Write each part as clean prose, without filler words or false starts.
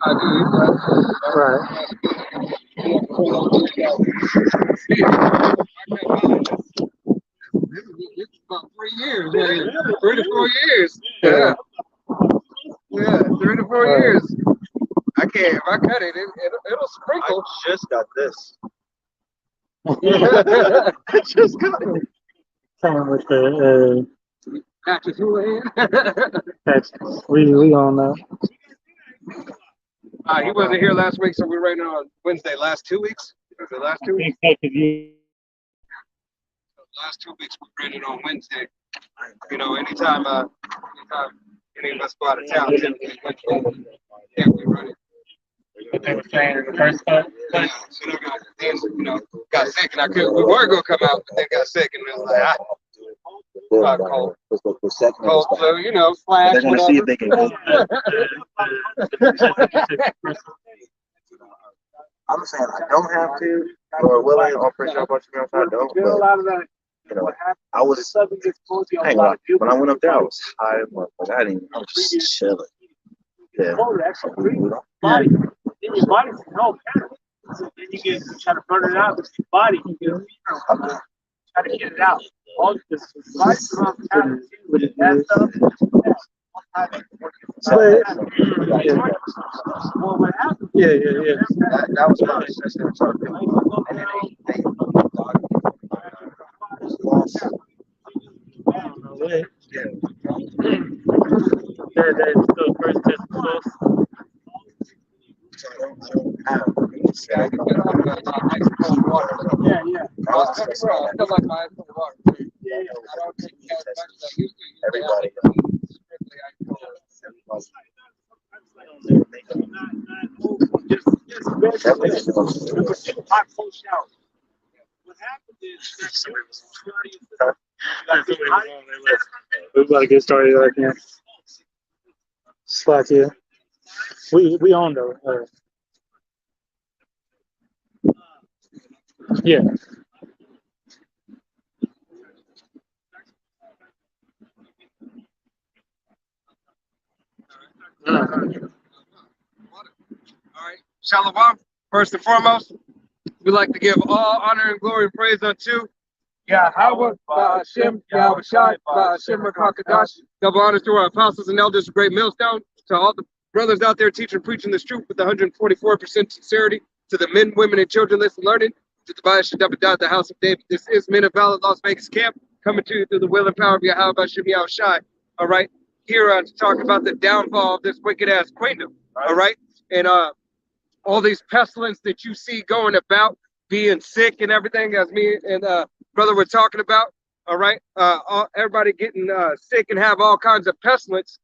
I do. Right. It's about 3 years, maybe 3 to 4 years. Yeah. Yeah, 3 to 4 years. I can't. If I cut it, it'll I sprinkle. just got this. Patches I just got it. Same with the Houlihan. patches. We on that. He wasn't here last week, so we're writing on Wednesday. Last 2 weeks. The last 2 weeks. Last 2 weeks we ran it on Wednesday. You know, anytime any of us go out of town, typically Wednesday, yeah, we run it. What they were saying in the first part. Yeah, so I got things, got sick and I couldn't. We were gonna come out, but then got sick and it was like cold, flu, flash. They're gonna see if they can. I'm saying I don't have to, or willing, or pretty sure a bunch of me I don't. But I was hang on. When I went up there, I was high. Like I didn't. I was just chilling. Yeah. Body. Your body's no better. So then you get try to burn it out with your body. You try to get it out. All this body's around with that stuff. Well, what happened? Yeah. That was my sister. And then they lost. Yeah. That's still first test close. So I don't have. Yeah, I can get on ice cold water. Yeah. I still like my ice cold water. Yeah. I don't take it as much as I used to. Everybody. Strictly ice cold. Just hot cold shower. What happened is We about to get started right now. Slack here. We on though. Yeah. All right. Shalom. First and foremost, we like to give all honor and glory and praise unto Yahweh, Hashem, Yahweh Shai, Hashem, Rakakadash. Double honors to our apostles and elders of Great Millstone, to all the brothers out there teaching and preaching this truth with 144% sincerity, to the men, women, and children listening learning, to the Bible Shadabadah, the house of David. This is Men of Valor Las Vegas Camp, coming to you through the will and power of Yahweh, Hashem, Yahweh Shai. All right. Here to talk about the downfall of this wicked ass queendom. All right. And all these pestilence that you see going about, being sick and everything, as me and brother were talking about. All right. Everybody getting sick and have all kinds of pestilence,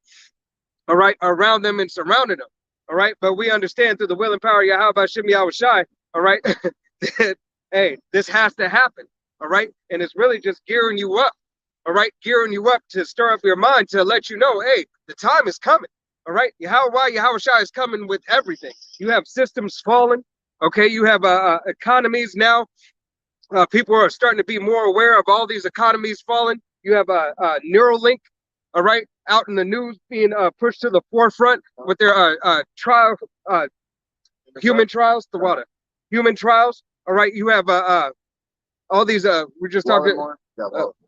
all right, around them and surrounding them. All right. But we understand through the will and power of Yahweh Hashem Yahweh Shai, all right, that, hey, this has to happen. All right. And it's really just gearing you up. All right. Gearing you up to stir up your mind to let you know, hey, the time is coming. All right. Yahweh Shai is coming with everything. You have systems falling. Okay. You have economies now. People are starting to be more aware of all these economies falling. You have Neuralink, all right, out in the news being pushed to the forefront with their human trials, human trials. All right, you have all these. We just talked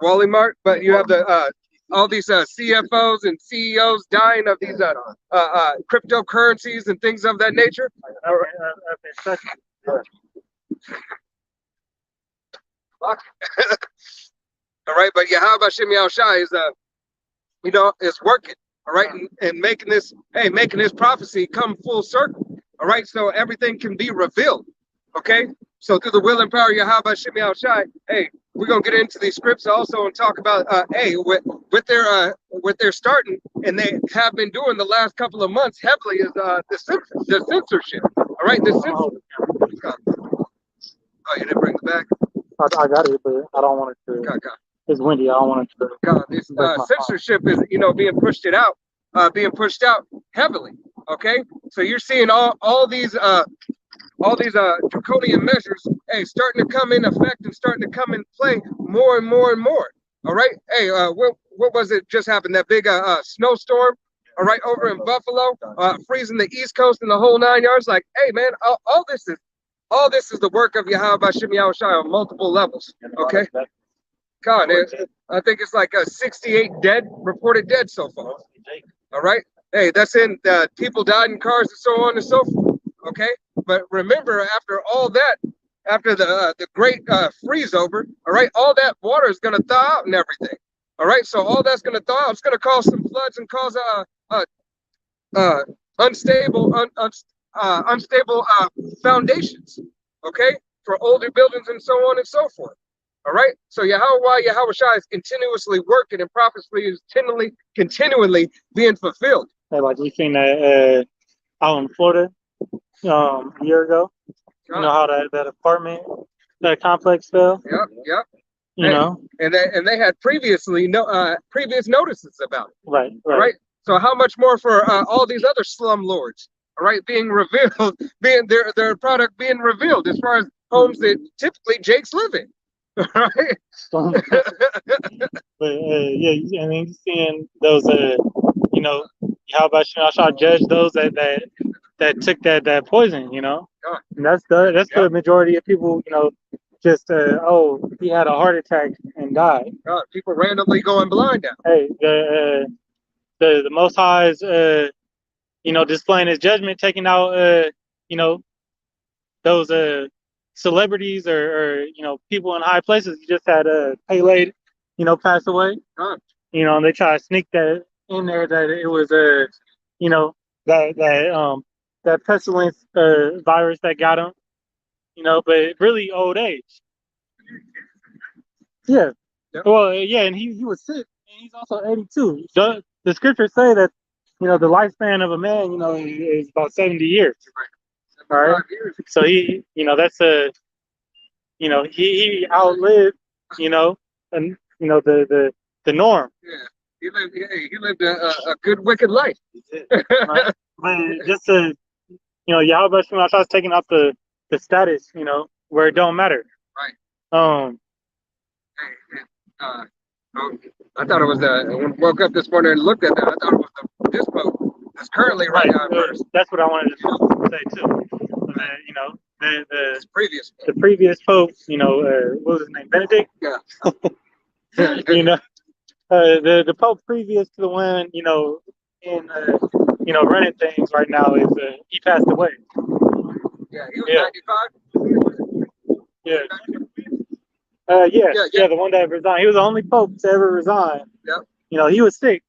Wally Mart, but you have the all these CFOs and CEOs dying of these cryptocurrencies and things of that nature. All right, but Yahweh Hashem Yahweh Shai is is working, all right, and making this prophecy come full circle. All right, so everything can be revealed. Okay, so through the will and power of Yahweh Hashem Yahweh Shai, hey, we're gonna get into these scripts also and talk about what they're starting and they have been doing the last couple of months heavily is the censorship. All right, the censorship. Oh, you didn't bring it back? I got it, but I don't want it to. It's windy. I don't want it to. This censorship is, being pushed out heavily. Okay, so you're seeing all these draconian measures, hey, starting to come in effect and starting to come in play more and more and more. All right, hey, what was it just happened? That big snowstorm. all right, over in Buffalo, freezing the East Coast and the whole 9 yards. Like, hey man, all this is the work of Yahweh Hashem Yahushua on multiple levels. Okay, God, I think it's like 68 reported dead so far. All right, hey, that's in people died in cars and so on and so forth. Okay, but remember, after all that, after the great freeze over, all right, all that water is going to thaw out and everything. All right, so all that's going to thaw out. It's going to cause some floods and cause unstable foundations. Okay, for older buildings and so on and so forth. All right, so Yahweh Shai is continuously working and prophecy is continually being fulfilled. Hey, like we seen that out in Florida a year ago. You know how that apartment, that complex fell. Yep. You know, and they had previous notices about it. Right. Right. So how much more for all these other slumlords? All right, being revealed, being their product being revealed as far as homes that typically Jake's living. Right. But yeah, I mean, seeing those, you know, how about I shall judge those that took that poison, you know, and that's the majority of people, you know, just he had a heart attack and died. People randomly going blind now. Hey, the Most High is you know, displaying His judgment, taking out you know, those celebrities or you know, people in high places. You just had Pele, you know, pass away. You know, and they try to sneak that in there that it was you know, that pestilence virus that got him. You know, but really old age. Yeah. Yep. Well, yeah, and he was sick, and he's also 82. The scriptures say that, you know, the lifespan of a man, you know, is about 70 years. All right. So he, you know, that's you know, he outlived, you know, and you know the norm. Yeah, he lived a good wicked life. Right? But just to, you know, Yahweh Shemashah is taking out the status, you know, where it don't matter. Right. I thought it was when I woke up this morning and looked at that, I thought it was this Pope that's currently right now. That's what I wanted to say too. You know, the previous Pope, you know, what was his name, Benedict? Yeah. You know, the Pope previous to the one, you know, in you know, running things right now is he passed away. Yeah, he was 95. Yeah. Yeah, the one that resigned. He was the only Pope to ever resign. Yep. You know, he was sick.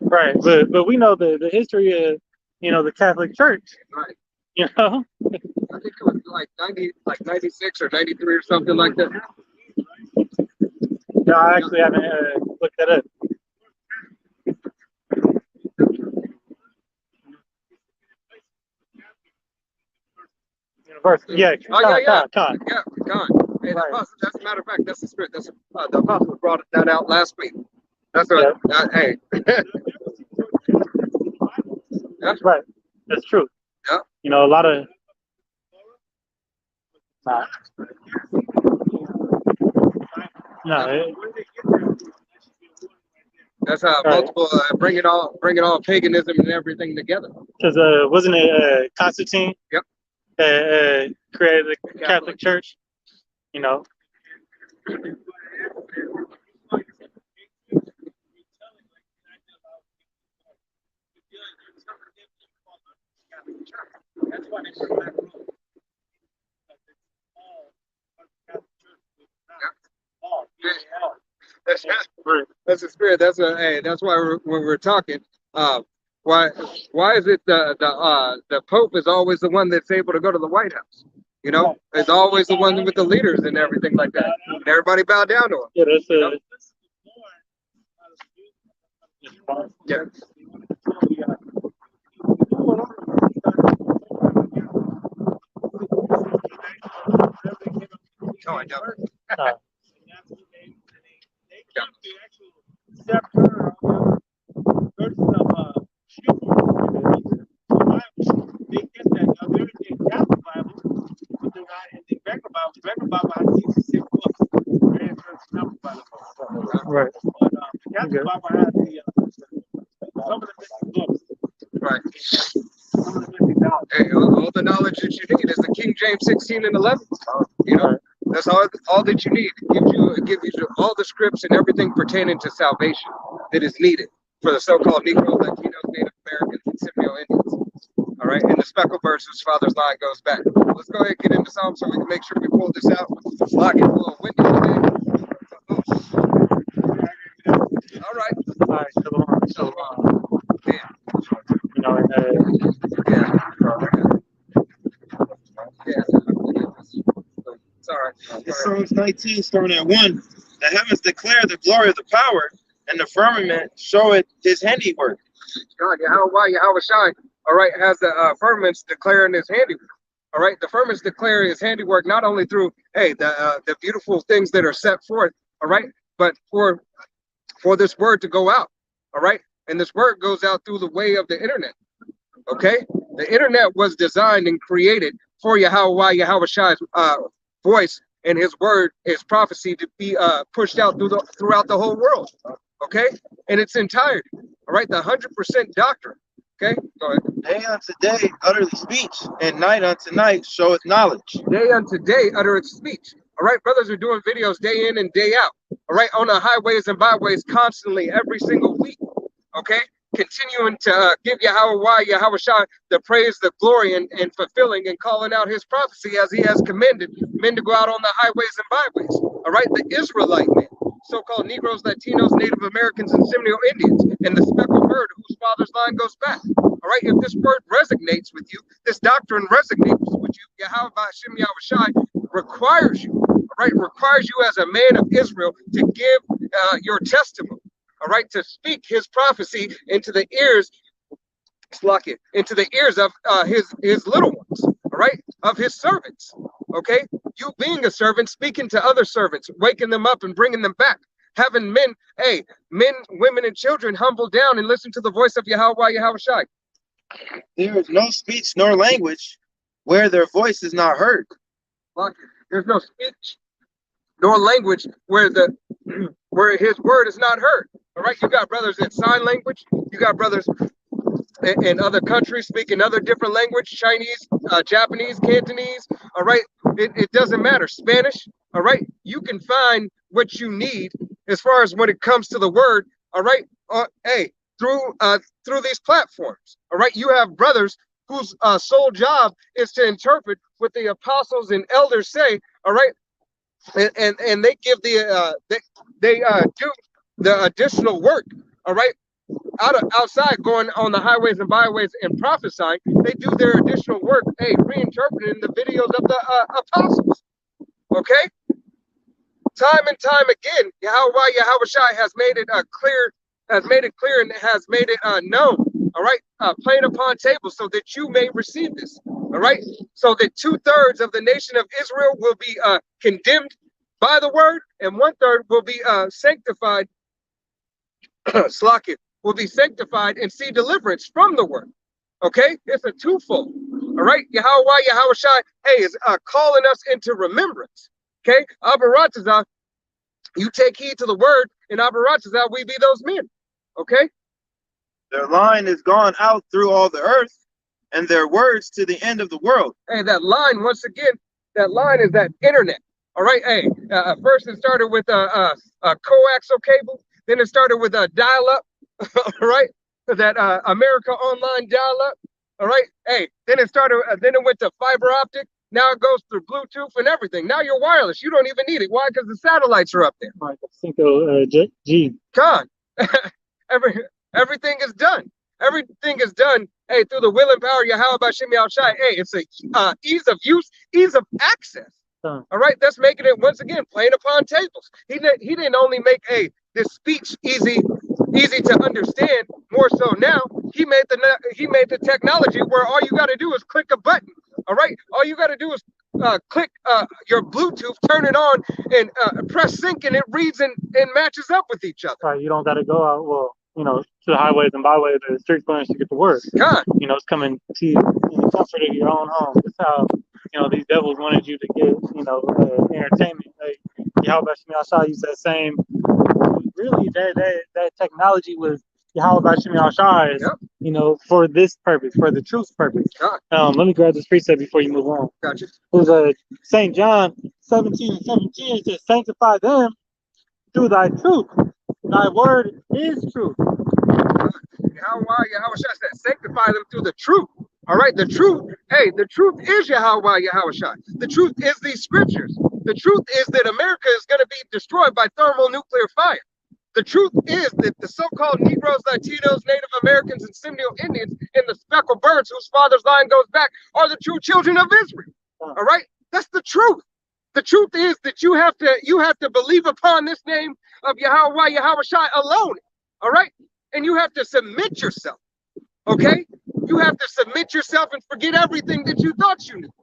Right, but we know the history of, you know, the Catholic Church. Right. You know? I think it was like 96 or 93 or something like that. No, I actually haven't looked that up. University. Yeah. Con. Yeah, Con. Hey, right. That's a matter of fact, that's the spirit. That's the apostle brought that out last week. That's what. Hey. That's right. That's true. Yeah. You know, a lot of. That's how multiple bring it all paganism and everything together. Because wasn't it Constantine? Yep. Created the Catholic Church. You know. That's why they put that rule. That's the spirit. That's why when we're talking, why is it the Pope is always the one that's able to go to the White House? You know, it's always the one with the leaders and everything like that. And everybody bow down to him. Yeah, that's Yeah. Oh, I know. Right. That's the Bible has the some of the missing books. Right. Some of the missing knowledge. Hey, all the knowledge that you need is the King James 16 and 11. You know, that's all that you need. It gives you all the scripts and everything pertaining to salvation that is needed for the so-called Negro, Latinos, Native Americans, and Seminole Indians. All right, and the speckle verse whose father's line goes back. Let's go ahead and get into Psalm so we can make sure we pull this out. Lock it a little windy today. All right. All right, so, Yeah. you know, Yeah. It's all right. In Psalms 19, starting at 1, the heavens declare the glory of the power, and the firmament showeth his handiwork. God, Yahweh Shai, all right, has the firmaments declaring his handiwork. All right, the firmaments declare his handiwork not only through the beautiful things that are set forth, all right, but for this word to go out, all right, and this word goes out through the way of the internet. Okay, the internet was designed and created for Yahweh Shai's voice and his word, his prophecy to be pushed out throughout the whole world. Okay, in its entirety. All right, the 100% doctrine. Okay, go ahead. Day unto day utterly speech, and night unto night showeth knowledge. Day unto day uttereth speech. All right, brothers are doing videos day in and day out. All right, on the highways and byways constantly every single week. Okay, continuing to give Yahweh Shai the praise, the glory, and fulfilling and calling out his prophecy as he has commanded men to go out on the highways and byways. All right, the Israelite men, so-called Negroes, Latinos, Native Americans, and Seminole Indians, and the speckled bird whose father's line goes back. All right, if this word resonates with you, this doctrine resonates with you, Yahweh Hashem Yahweh Shai requires you, all right, requires you as a man of Israel to give your testimony, all right, to speak his prophecy into the ears, into the ears of his little ones, all right, of his servants. Okay, you being a servant, speaking to other servants, waking them up and bringing them back, having men, women, and children humble down and listen to the voice of Yahweh Shai. There is no speech nor language where their voice is not heard. There's no speech nor language where his word is not heard. All right, you got brothers in sign language, you got brothers in other countries speaking other different language, Chinese, Japanese, Cantonese. All right, it doesn't matter. Spanish. All right, you can find what you need as far as when it comes to the word. All right, through these platforms. All right, you have brothers whose sole job is to interpret what the apostles and elders say. All right, and they give they do the additional work. All right, outside going on the highways and byways and prophesying, they do their additional work, reinterpreting the videos of the apostles. Okay, time and time again, Yahweh Shai has made it clear, and has made it known. All right, plain upon tables, so that you may receive this. All right, so that 2/3 of the nation of Israel will be condemned by the word, and 1/3 will be sanctified. Will be sanctified and see deliverance from the word. Okay, it's a twofold. All right, Yahweh Shai, is calling us into remembrance. Okay, Abaratazah, you take heed to the word, and Abaratazah, we be those men. Okay, their line is gone out through all the earth, and their words to the end of the world. Hey, that line, once again, that line is that internet. All right, first it started with a coaxial cable, then it started with a dial-up. All right, that America Online dial-up. All right, then it went to fiber optic. Now it goes through Bluetooth and everything. Now you're wireless. You don't even need it. Why? Because the satellites are up there. Right, Cinco G. Con. Everything is done. Everything is done. Through the will and power of Yahweh Hashem Yahweh Shai. It's a ease of use, ease of access. All right, that's making it once again plain upon tables. He didn't only make this speech easy to understand. More so now, he made the technology where all you got to do is click a button. All right, all you got to do is click your Bluetooth, turn it on, and press sync, and it reads and matches up with each other. Right, you don't got to go out. Well, to the highways and byways or the street corners to get the word. God. It's coming to you in the comfort of your own home. That's how these devils wanted you to get entertainment. Yahweh Shai used that same really that technology was Yahweh Bashim Yahshai, Yep. you know, for this purpose, for the truth purpose. God. Let me grab this precept before you move on. Gotcha. It was St. John 17:17. It says, sanctify them through thy truth. Thy word is truth. Yahweh said, sanctify them through the truth. All right, the truth. Hey, the truth is Yahweh. The truth is these scriptures. The truth is that America is going to be destroyed by thermonuclear fire. The truth is that the so-called Negroes, Latinos, Native Americans, and Seminole Indians, and the speckled birds whose father's line goes back are the true children of Israel. All right, that's the truth. The truth is that you have to believe upon this name of Yahweh alone. All right, and you have to submit yourself. Okay, you have to submit yourself and forget everything that you thought you knew.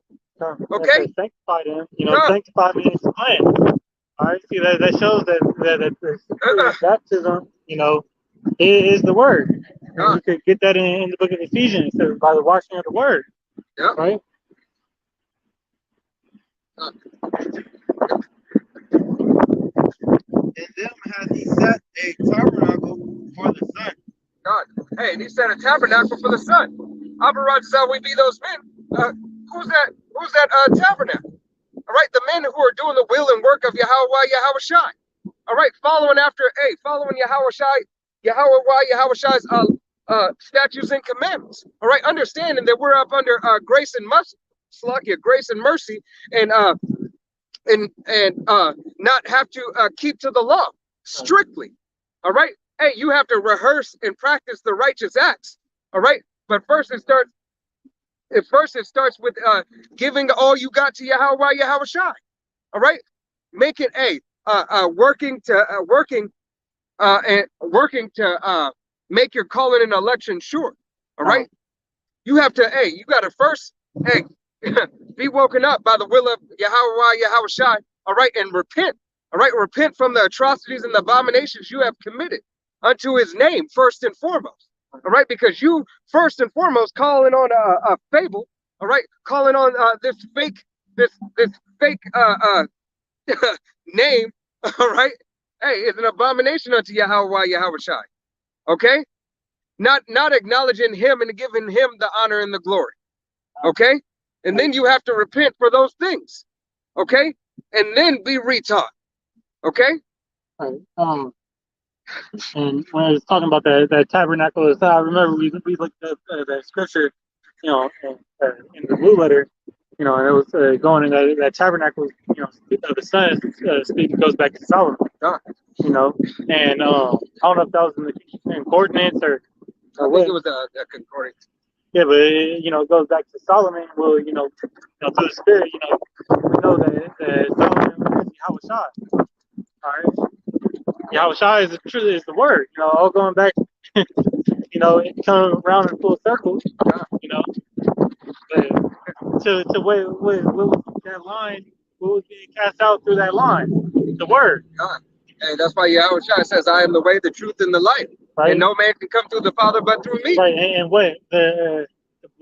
Okay, sanctify them. You know, sanctify means to cleanse. All right, see that shows that baptism, you know, is the word. And you could get that in the book of Ephesians, so by the washing of the word. Yeah. Right. In them has he set a tabernacle for the sun. God, hey, and he set a tabernacle for the sun. Abaraj shall we be those men. Who's that tabernacle? All right, the men who are doing the will and work of Yahweh. All right, following Yahweh's statutes and commandments. All right, understanding that we're up under grace and mercy, and not have to keep to the law strictly. All right, hey, you have to rehearse and practice the righteous acts. All right, but first it starts with giving all you got to Yahweh. All right, making working to make your calling and election sure. All right, you got to first be woken up by the will of Yahweh. All right, and repent. All right, repent from the atrocities and the abominations you have committed unto his name first and foremost. All right, because you first and foremost calling on a fable. All right, calling on this fake name. All right, hey, it's an abomination unto Yahweh. Okay, not acknowledging him and giving him the honor and the glory. Okay, and then you have to repent for those things. Okay, and then be retaught. Okay. Right. And when I was talking about that tabernacle, I remember we looked up that scripture, you know, in the blue letter, you know, and it was going in that tabernacle, you know, the sun speak goes back to Solomon, you know, and I don't know if that was in the concordance or I think it was a concordance. Yeah, but you know, it goes back to Solomon. Well, you know, through the Spirit, you know, we know that Solomon was Yahweh. All right. Yahweh is the word, you know, all going back, you know, it come around in full circle, you know. But to what was that line, what was being cast out through that line? The word. Hey, that's why Yahweh says, I am the way, the truth, and the life. Right. And no man can come through the Father but through me. Right, and what the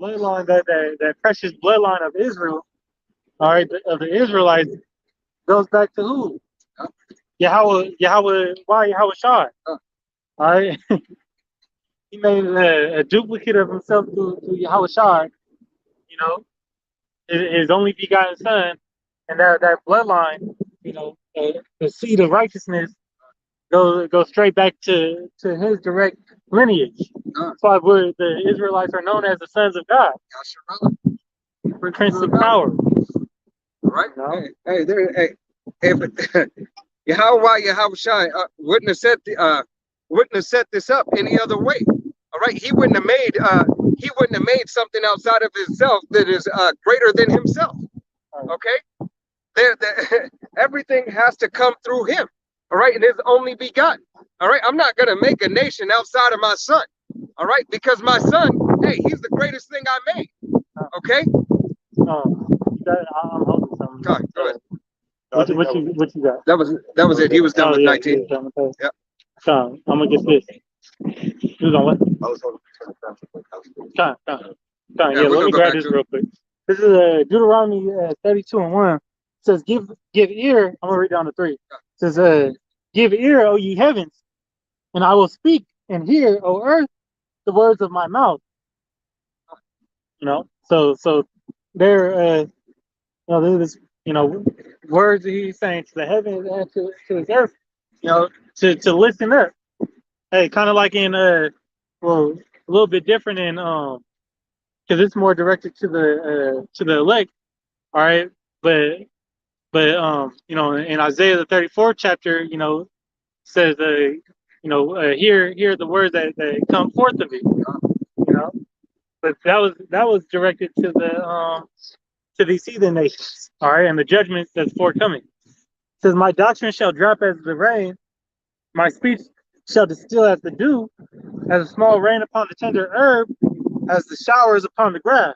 bloodline, that precious bloodline of Israel, all right, of the Israelites, goes back to who? Yahweh Shai. All right. He made a duplicate of himself through Yahweh Shai, you know, his only begotten son, and that bloodline, you know, the seed of righteousness go straight back to his direct lineage. That's why the Israelites are known as the sons of God. Prince of power. Right? No? If Yahweh Shai wouldn't have set this up any other way. All right, he wouldn't have made something outside of himself that is greater than himself. Okay, everything has to come through him. All right, and his only begotten. All right, I'm not gonna make a nation outside of my son. All right, because my son, hey, he's the greatest thing I made. Okay. I'm holding something. Go ahead. What you got? That was it. He was done with 19. Yeah. I'm gonna get this. You on what? I was holding. Yeah, let me grab this real quick. This is Deuteronomy 32:1. It says, "Give ear." I'm gonna read down to 3. It says, Give ear, O ye heavens, and I will speak, and hear, O earth, the words of my mouth. You know, so there, there's words that he's saying to the heavens and to his earth, to listen up. Hey, kind of like in well, a little bit different in because it's more directed to the elect. All right, but in Isaiah the 34th chapter, says hear the words that come forth of it. But that was directed to these heathen nations. All right, and the judgment that's forthcoming. It says, my doctrine shall drop as the rain, my speech shall distill as the dew, as a small rain upon the tender herb, as the showers upon the grass.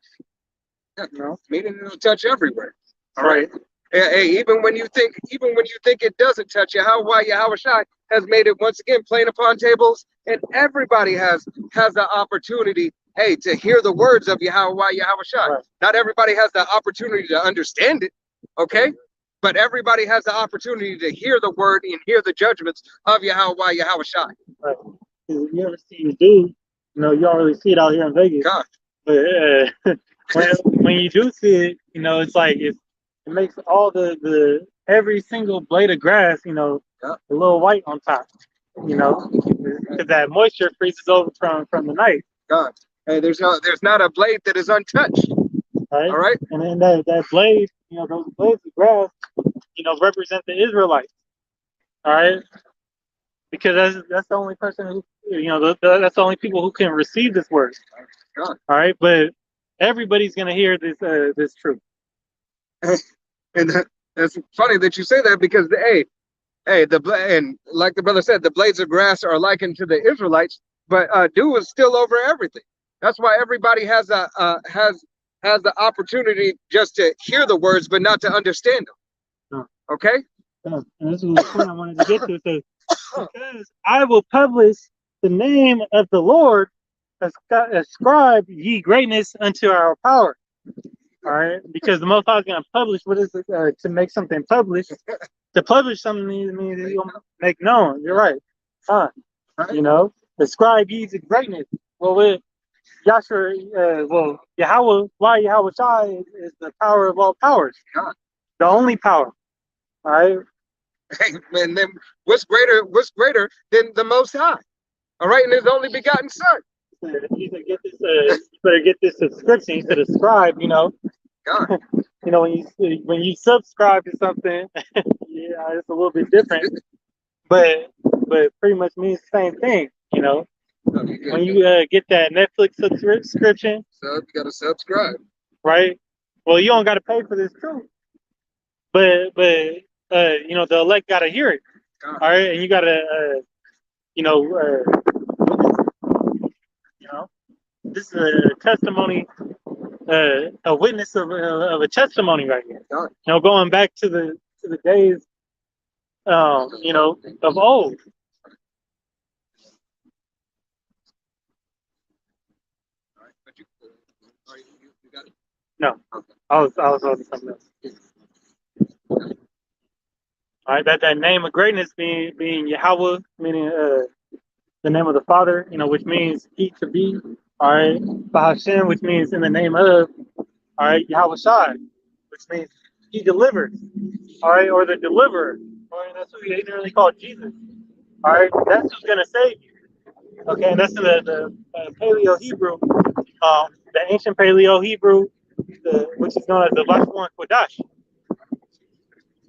Meaning it'll touch everywhere. All right. Hey, even when you think it doesn't touch you, Yahweh Shai has made it once again plain upon tables, and everybody has the opportunity, hey, to hear the words of Yahweh Shai. Right. Not everybody has the opportunity to understand it, okay? But everybody has the opportunity to hear the word and hear the judgments of Yahweh Shai. Right. You ever see the dude? You don't really see it out here in Vegas. God. But when you do see it, it's like it makes all the every single blade of grass, a little white on top, because that moisture freezes over from the night. God, hey, there's not a blade that is untouched. Right? All right, and then that blade, those blades of grass, represent the Israelites. All right, because that's the only person who, that's the only people who can receive this word. God. All right, but everybody's gonna hear this truth. And that's funny that you say that, because and like the brother said, the blades of grass are likened to the Israelites, but dew is still over everything. That's why everybody has the opportunity just to hear the words, but not to understand them. Okay. And this is the point I wanted to get to. So, because I will publish the name of the Lord, ascribe ye greatness unto our power. All right, because the Most High is going to publish. What is it? To make something published. To publish something means you'll make known. You're right. Right. Ascribe ye to greatness. Well, with Yahshua, Yahweh, why Yahweh Shai is the power of all powers. God. The only power. All right. Hey, and then what's greater than the Most High? All right, and His only begotten Son. You better get this subscription. You said ascribe, God. when you subscribe to something, yeah, it's a little bit different, but pretty much means the same thing, When you get that Netflix subscription, you gotta subscribe, right? Well, you don't gotta pay for this truth, but the elect gotta hear it, all right, and you gotta this is a testimony, a witness of a testimony right here. Going back to the days, of old. No, I was holding something else. All right, that name of greatness being Yahweh, meaning the name of the Father, which means he to be. All right, Bahashem, which means in the name of. All right, Yahweh Shai, which means he delivers. All right, or the deliverer. All right, that's what we ignorantly call Jesus. All right, that's who's gonna save you. Okay, and that's in the Paleo Hebrew, the ancient Paleo Hebrew, which is known as the Lashon Kodash.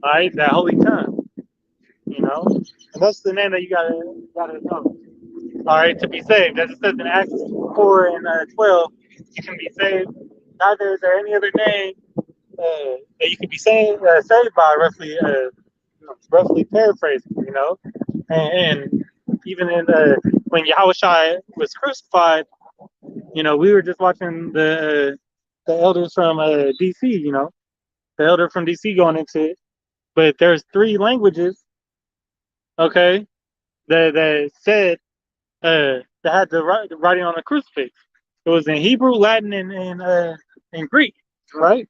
All right, that holy tongue. And that's the name that you gotta know. All right, to be saved, as it says in Acts 4 and 12, you can be saved. Neither is there any other name that you can be saved by, roughly paraphrasing, and even in when Yahweh Shai was crucified, we were just watching the elders from DC, the elder from DC going into it, but there's 3 languages, okay, that said that had the writing on the crucifix. It was in Hebrew, Latin, and Greek, right?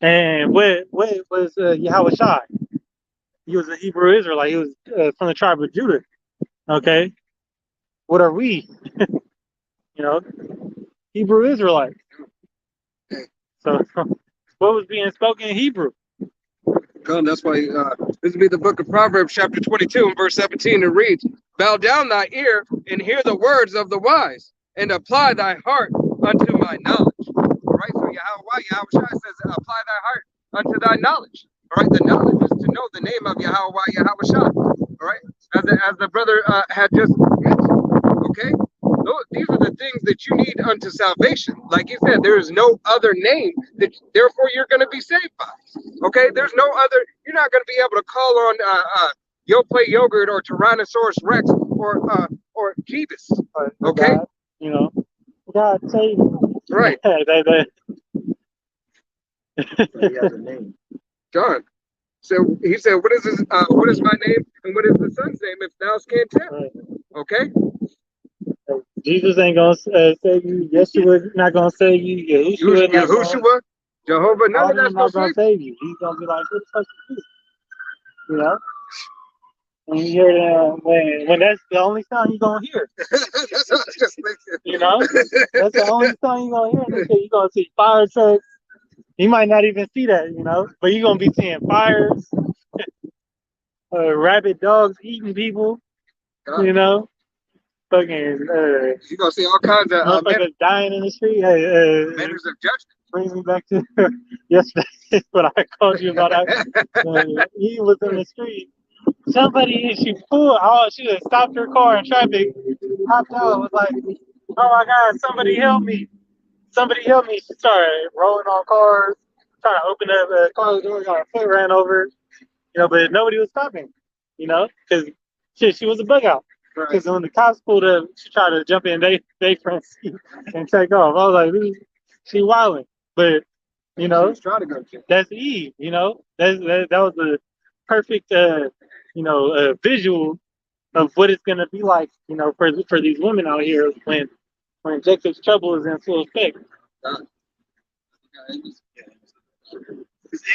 And what was Yahweh Shai? he was a Hebrew Israelite. He was from the tribe of Judah. Okay, what are we? You know, Hebrew Israelites. So, what was being spoken in Hebrew? Come, that's why this will be the book of Proverbs, chapter 22, and verse 17. It reads, "Bow down thy ear and hear the words of the wise, and apply thy heart unto my knowledge." All right, so Yahweh says, "Apply thy heart unto thy knowledge." All right, the knowledge is to know the name of Yahweh. All right, as the brother had just mentioned. Okay, these are the things that you need unto salvation. Like he said, there is no other name that therefore you're going to be saved by. Okay, there's no other. You're not going to be able to call on Yoplait Yogurt or Tyrannosaurus Rex or Jeebus. Okay, God, you know, God save you. right, He has a name. John. So he said, "What is his? What is my name, and what is the son's name? If thou can't tell." Okay. Jesus ain't gonna save you. Yeshua not gonna save you. Yahushua not gonna, Yahushua, Jehovah, none all of them that's not gonna gonna save save you. He's gonna be like, what the fuck is this? You know? And you hear that when that's the only sound you're gonna hear. That's what I just thinking. You know? That's the only sound you're gonna hear. You're gonna see fire trucks. You might not even see that, you know, but you're gonna be seeing fires, rabid dogs eating people, you know, fucking You're gonna see all kinds of motherfuckers dying in the street. manners of judgment. Brings me back to yesterday when I called you about that. He was in the street. Somebody, she should have stopped her car in traffic, hopped out, was like, "Oh my God, somebody help me. Somebody help me." She started rolling on cars, trying to open up the car door, got her foot ran over, you know, but nobody was stopping, you know, because she was a bug out. Because when the cops pulled up, she tried to jump in they front seat and take off. I was like, she wilding. But, you know, that's Eve, you know, that was the perfect, you know, visual of what it's going to be like, you know, for these women out here when Jacob's trouble is in full effect.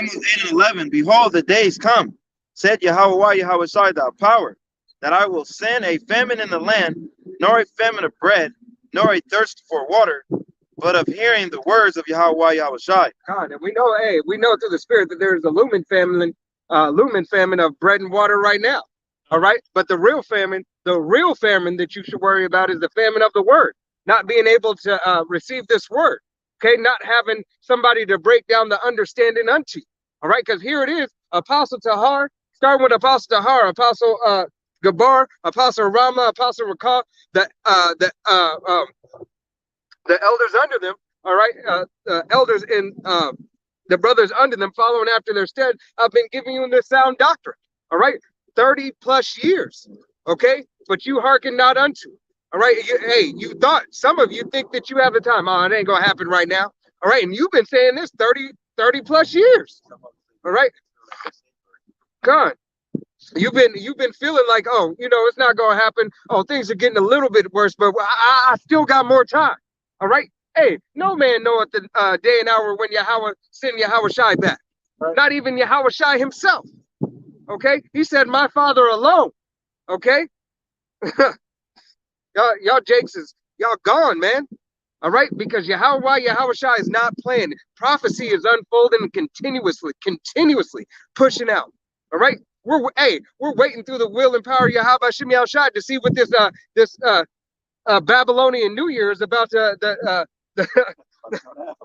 Amos 8 and 11. Behold, the days come, said Yahweh Yahweh thy power, that I will send a famine in the land, nor a famine of bread, nor a thirst for water, but of hearing the words of Yahweh Yahweh. God, and we know through the Spirit that there is a looming famine of bread and water right now. All right, but the real famine that you should worry about is the famine of the word, not being able to receive this word. Okay, not having somebody to break down the understanding unto you. All right, because here it is, Apostle Tahar, starting with Apostle Tahar, Apostle Gabar, Apostle Rama, Apostle Rakah, the elders under them, all right, elders and the brothers under them following after their stead. I've been giving you this sound doctrine, all right, 30 plus years, okay, but you hearken not unto it. All right, you thought, some of you think that you have the time. Oh, it ain't gonna happen right now. All right, and you've been saying this 30 plus years. All right, God, you've been feeling like, oh, you know, it's not gonna happen. Oh, things are getting a little bit worse, but I still got more time. All right, hey, no man knoweth the day and hour when Yahweh send Yahweh Shai back. Right. Not even Yahweh Shai himself. Okay, he said, "My Father alone." Okay. Y'all Jakes is y'all gone, man. All right, because Yahweh Shai is not playing. Prophecy is unfolding continuously pushing out. All right, we're waiting through the will and power of Yahweh Shai Shai to see what this Babylonian New Year is about to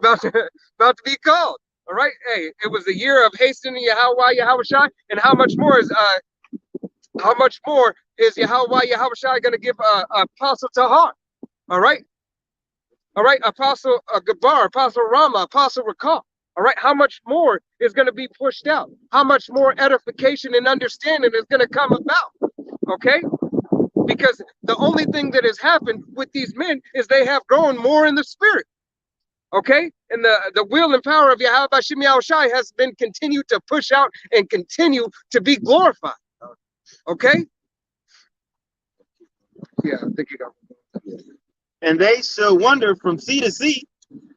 about to be called. All right, hey, it was a year of hastening Yahweh Shai, and how much more is Yahweh Shai going to give Apostle Tahar? All right, Apostle Gabar, Apostle Rama, Apostle Rakah. All right, how much more is going to be pushed out? How much more edification and understanding is going to come about? Okay, because the only thing that has happened with these men is they have grown more in the spirit. Okay, and the will and power of Yahweh Shai has been continued to push out and continue to be glorified. Okay. Yeah, I think you got it. And they shall wander from sea to sea,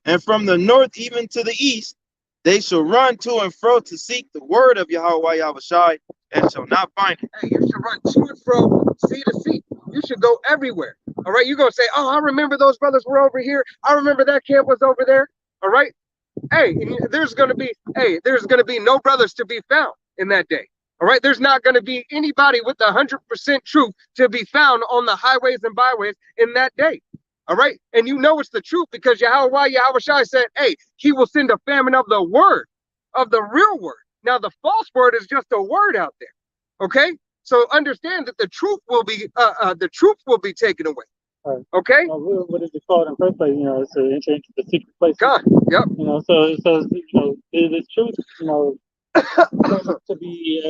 and from the north even to the east. They shall run to and fro to seek the word of Yahweh Yahweh Shai, and shall not find it. Hey, you should run to and fro, sea to sea. You should go everywhere. All right. You're gonna say, oh, I remember those brothers were over here. I remember that camp was over there. All right. Hey, there's gonna be no brothers to be found in that day. All right. There's not gonna be anybody with 100% truth to be found on the highways and byways in that day. All right. And you know it's the truth because Yahweh Shai said, hey, he will send a famine of the word, of the real word. Now, the false word is just a word out there. Okay. So understand that the truth will be taken away. Right. Okay. Well, what is it called in first place? You know, it's to enter into the secret place. God. Yep. You know, so you know, the truth, you know, to be,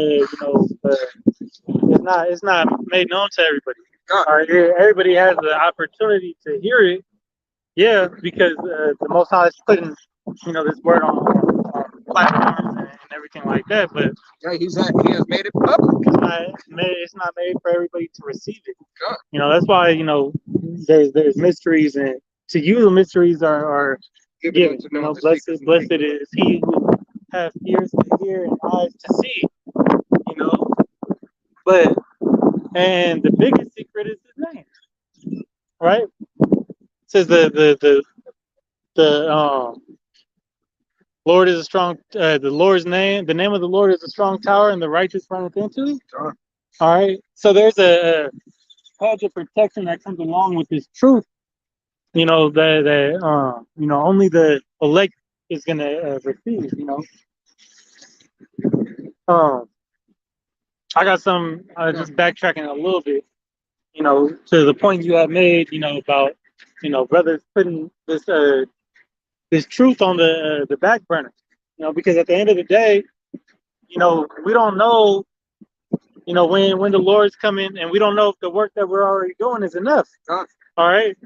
it's not made known to everybody. God. All right, everybody has the opportunity to hear it. Yeah, because the Most High is putting, you know, this word on platforms and everything like that. But yeah, he has made it public. It's not made for everybody to receive it. God. You know, that's why, you know, there's mysteries, and to you the mysteries are given. You know, blessed is he who has ears to hear and eyes to see. You know, and the biggest secret is his name, right? It says the Lord is a strong. The name of the Lord is a strong tower, and the righteous runneth into it. Sure. All right. So there's a hedge of protection that comes along with this truth. You know that you know only the elect is gonna receive. You know. I got some just backtracking a little bit. You know, to the point you have made. You know about brothers putting this truth on the back burner. You know, because at the end of the day, you know, we don't know, you know, when the Lord's coming, and we don't know if the work that we're already doing is enough. All right.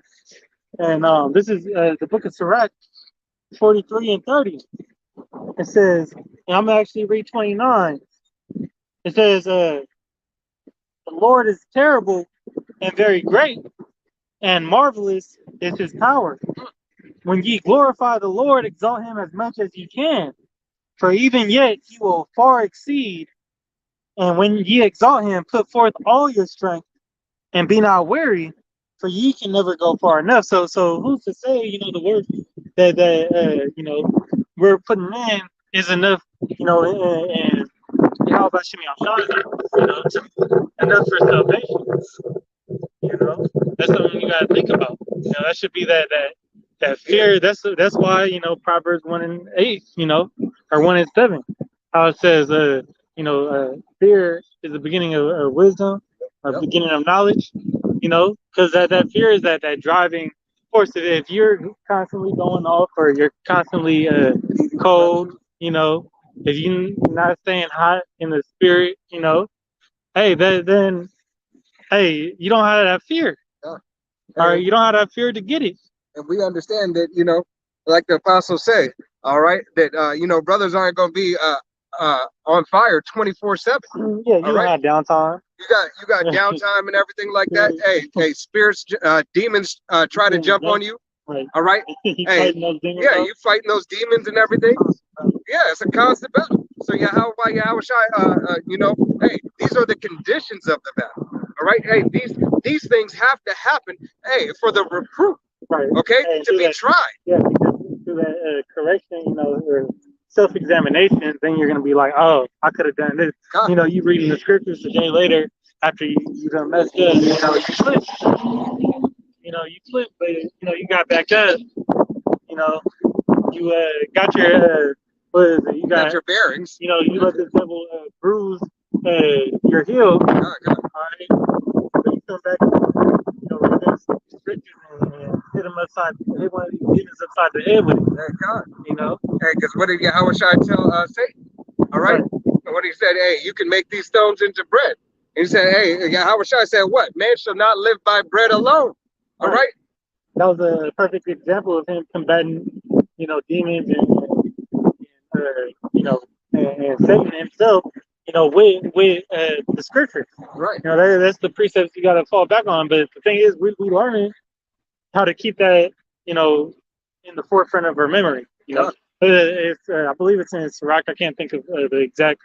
And this is the book of Sirach 43 and 30. It says, and I'm actually read 29. It says, the Lord is terrible and very great, and marvelous is his power. When ye glorify the Lord, exalt him as much as ye can, for even yet he will far exceed. And when ye exalt him, put forth all your strength, and be not weary, for ye can never go far enough. So who's to say, you know, the work that you know, we're putting in is enough, you know, and how about Shimei Shai, you know, enough for salvation. You know, that's something you gotta think about. You know, that should be that fear. That's why, you know, Proverbs 1 and 8, you know, or 1 and 7, how it says, you know, fear is the beginning of wisdom, the beginning of knowledge. You know, because that fear is that driving force. If you're constantly going off, or you're constantly cold, you know, if you're not staying hot in the spirit, you know, hey, then hey, you don't have that fear. Yeah. All right, you don't have that fear to get it. And we understand that, you know, like the apostles say, all right, that you know, brothers aren't going to be on fire 24/7. Yeah, you don't have downtime. You got downtime and everything like that. Hey, spirits, demons try to jump on you. Right. All right. Hey, you fighting those demons and everything. Yeah, it's a constant battle. So Yahweh Shai, you know, hey, these are the conditions of the battle. All right. Hey, these things have to happen. Hey, for the recruit. Right. Okay. Hey, to be tried. Yeah, because through that correction, you know, or self-examination, then you're gonna be like, oh, I could have done this. God. You know, you reading the scriptures a day later after you done messed up. You know, you slipped. You know, you slipped, but you know, you got back up. You know, you got your what is it? You got your bearings. You know, you let the devil bruise your heel. All right. So you come back, you know, read those scriptures and hit one of these demons upside the head with it. Thank God. You know? Hey, because what did Yahweh Shai tell Satan? All right. And what he said, hey, you can make these stones into bread. And he said, hey, Yahweh Shai said, what? Man shall not live by bread alone. All right. That was a perfect example of him combating, you know, demons and you know, and Satan himself, you know, with the scriptures. Right. You know, that's the precepts you got to fall back on. But the thing is, we learning how to keep that, you know, in the forefront of our memory. You know, it's I believe it's in Sirach. I can't think of the exact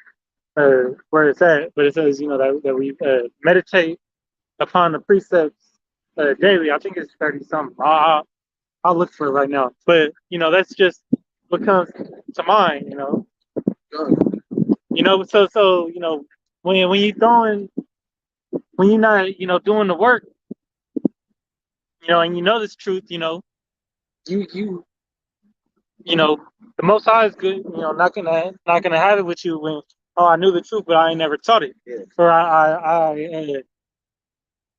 where it's at, but it says, that we meditate upon the precepts daily. I think it's 30 something. I'll look for it right now. But that's just what comes to mind. So when you throwing when you're not doing the work, and this truth, you the Most High is good. Not gonna have it with you when I knew the truth, but I ain't never taught it, Yeah. or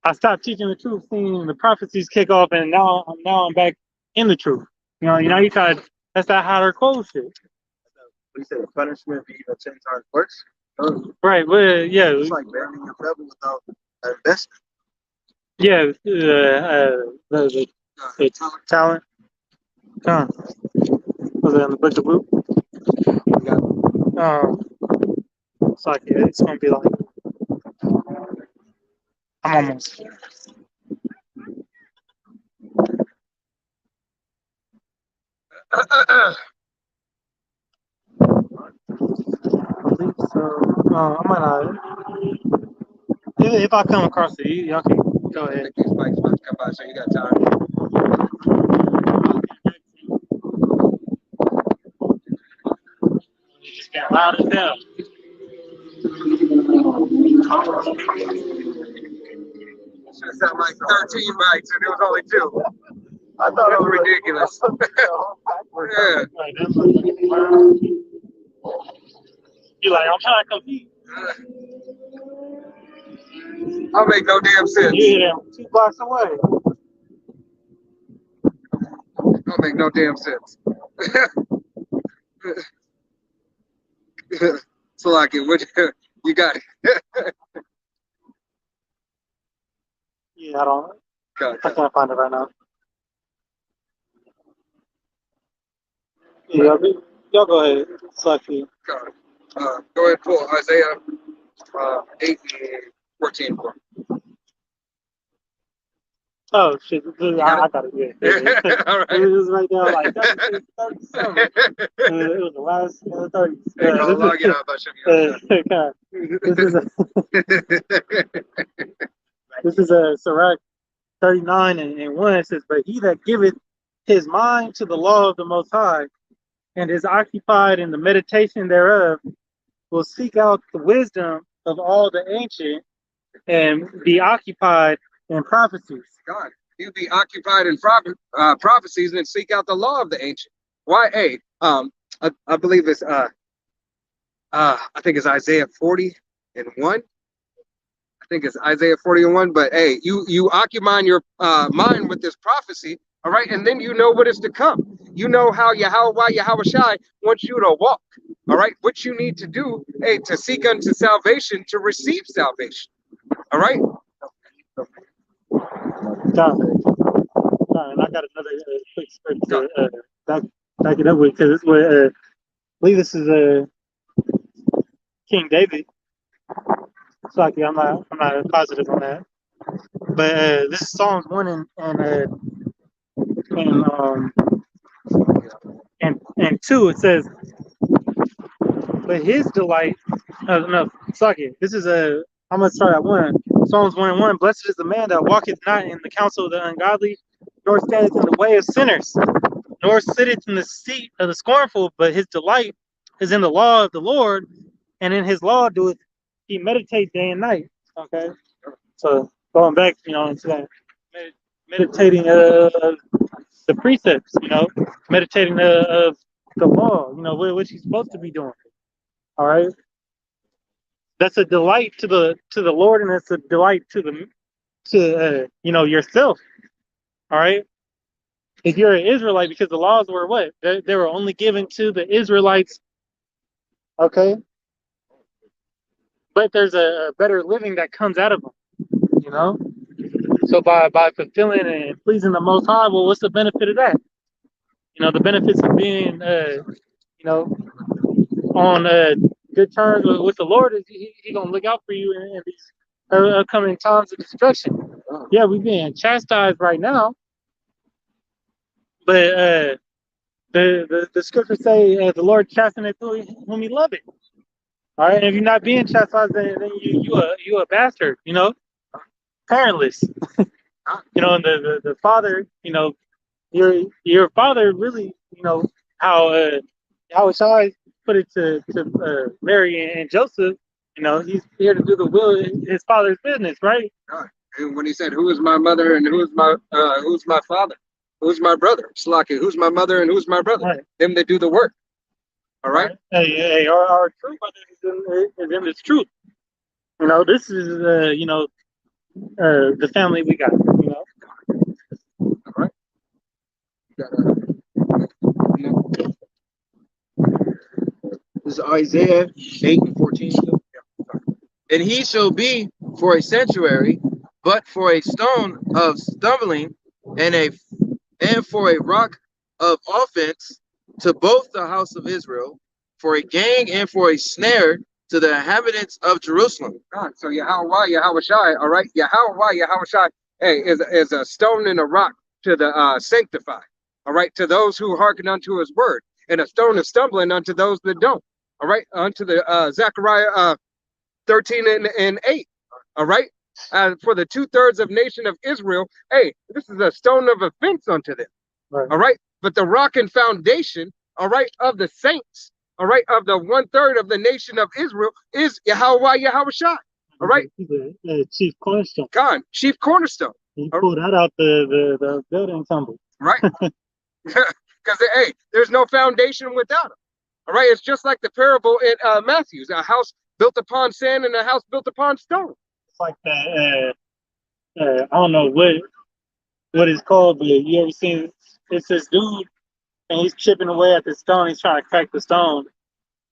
I stopped teaching the truth, seeing the prophecies kick off, and now I'm back in the truth. You try to, that's that hot or cold shit. We said the punishment be even 10 times worse. Right. Well, yeah. It's like burying your pebble without an investment. Yeah. The talent. Was it in the book of Luke? It's like it's gonna be like I'm almost. I think so. I might not. If I come across it, y'all can go ahead. These bikes about to come by, so you got time. You just got loud as hell. Should sound like 13 bikes, and it was only 2. I thought That's it was ridiculous. Yeah. You like, I'm trying to compete. I'll make no damn sense. You hear them 2 blocks away. Don't make no damn sense. So like it, what you got? Yeah, I don't. Got I can't find it right now. Yeah, y'all go ahead. Suck you. Go ahead, pull Isaiah 8 and 14. Oh shit! I got it. Yeah. All right. It was right there, like 37. It was the last 30. Hey, go log it up. I should This is a Sirach 39 and 1. It says, "But he that giveth his mind to the law of the Most High, and is occupied in the meditation thereof, will seek out the wisdom of all the ancient, and be occupied in prophecies." God, you be occupied in prophecies and seek out the law of the ancient. Why? Hey, I believe it's I think it's Isaiah 40 and 1. I think it's Isaiah 40 and 1. But hey, you occupy your mind with this prophecy, all right, and then you know what is to come. You know how Yahweh Shai wants you to walk, all right. What you need to do, hey, to seek unto salvation, to receive salvation, all right. John, I got another quick script to back it up with, because it's what I believe this is King David. So like, I'm not positive on that, but this is Psalms 1 and 2. It says, "But his delight." No, Saki. This is I'm gonna start at 1. Psalms 1 and 1. "Blessed is the man that walketh not in the counsel of the ungodly, nor standeth in the way of sinners, nor sitteth in the seat of the scornful, but his delight is in the law of the Lord, and in his law doeth he meditate day and night." Okay, so going back, into that meditating the precepts, meditating of the law, what he's supposed to be doing. All right, that's a delight to the Lord, and it's a delight to yourself. All right. If you're an Israelite, because the laws were what? They were only given to the Israelites. Okay. But there's a better living that comes out of them, So by fulfilling and pleasing the Most High, well, what's the benefit of that? The benefits of being, on good terms with the Lord is he gonna look out for you in these upcoming times of destruction. Yeah, we're being chastised right now, but the scriptures say the Lord chasteneth whom he loveth. All right, and if you're not being chastised, then you a bastard, you know, parentless. You know, and the father, you know, your father really, you know, how Shai put it to Mary and Joseph, you know, he's here to do the will of his father's business, right? And when he said, "Who is my mother and who's my father? Who's my brother?" Slaki, who's my mother and who's my brother? Right. Them that do the work. All right. Hey, our true brother is in this truth. You know, this is you know, the family we got. You know. All right. This is Isaiah 8:14. And he shall be for a sanctuary, but for a stone of stumbling, and for a rock of offense to both the house of Israel, for a gang and for a snare to the inhabitants of Jerusalem. God, so Yahweh Shai, all right, Yahweh Shai, hey, is a stone and a rock to the sanctified, all right, to those who hearken unto his word, and a stone of stumbling unto those that don't, all right, unto the Zechariah 13 and 8, all right, for the 2/3 of nation of Israel, hey, this is a stone of offense unto them. Right. All right. But the rock and foundation, all right, of the saints, all right, of the 1/3 of the nation of Israel is Yahweh Shai. All right. The chief cornerstone. God, chief cornerstone. He pulled that out the building tumble. Right. Because hey, there's no foundation without him. All right. It's just like the parable in Matthew's, a house built upon sand and a house built upon stone. It's like that. I don't know what it's called, but you ever seen? It's this dude, and he's chipping away at the stone. He's trying to crack the stone.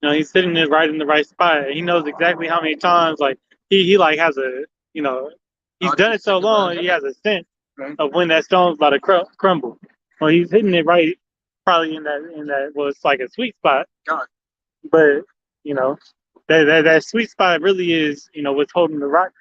You know, he's sitting there right in the right spot. He knows exactly how many times. Like he like has a, you know, he's done it so long. He has a sense of when that stone's about to crumble. Well, he's hitting it right, probably in that. Well, it's like a sweet spot. God. But you know, that sweet spot really is, you know, what's holding the rock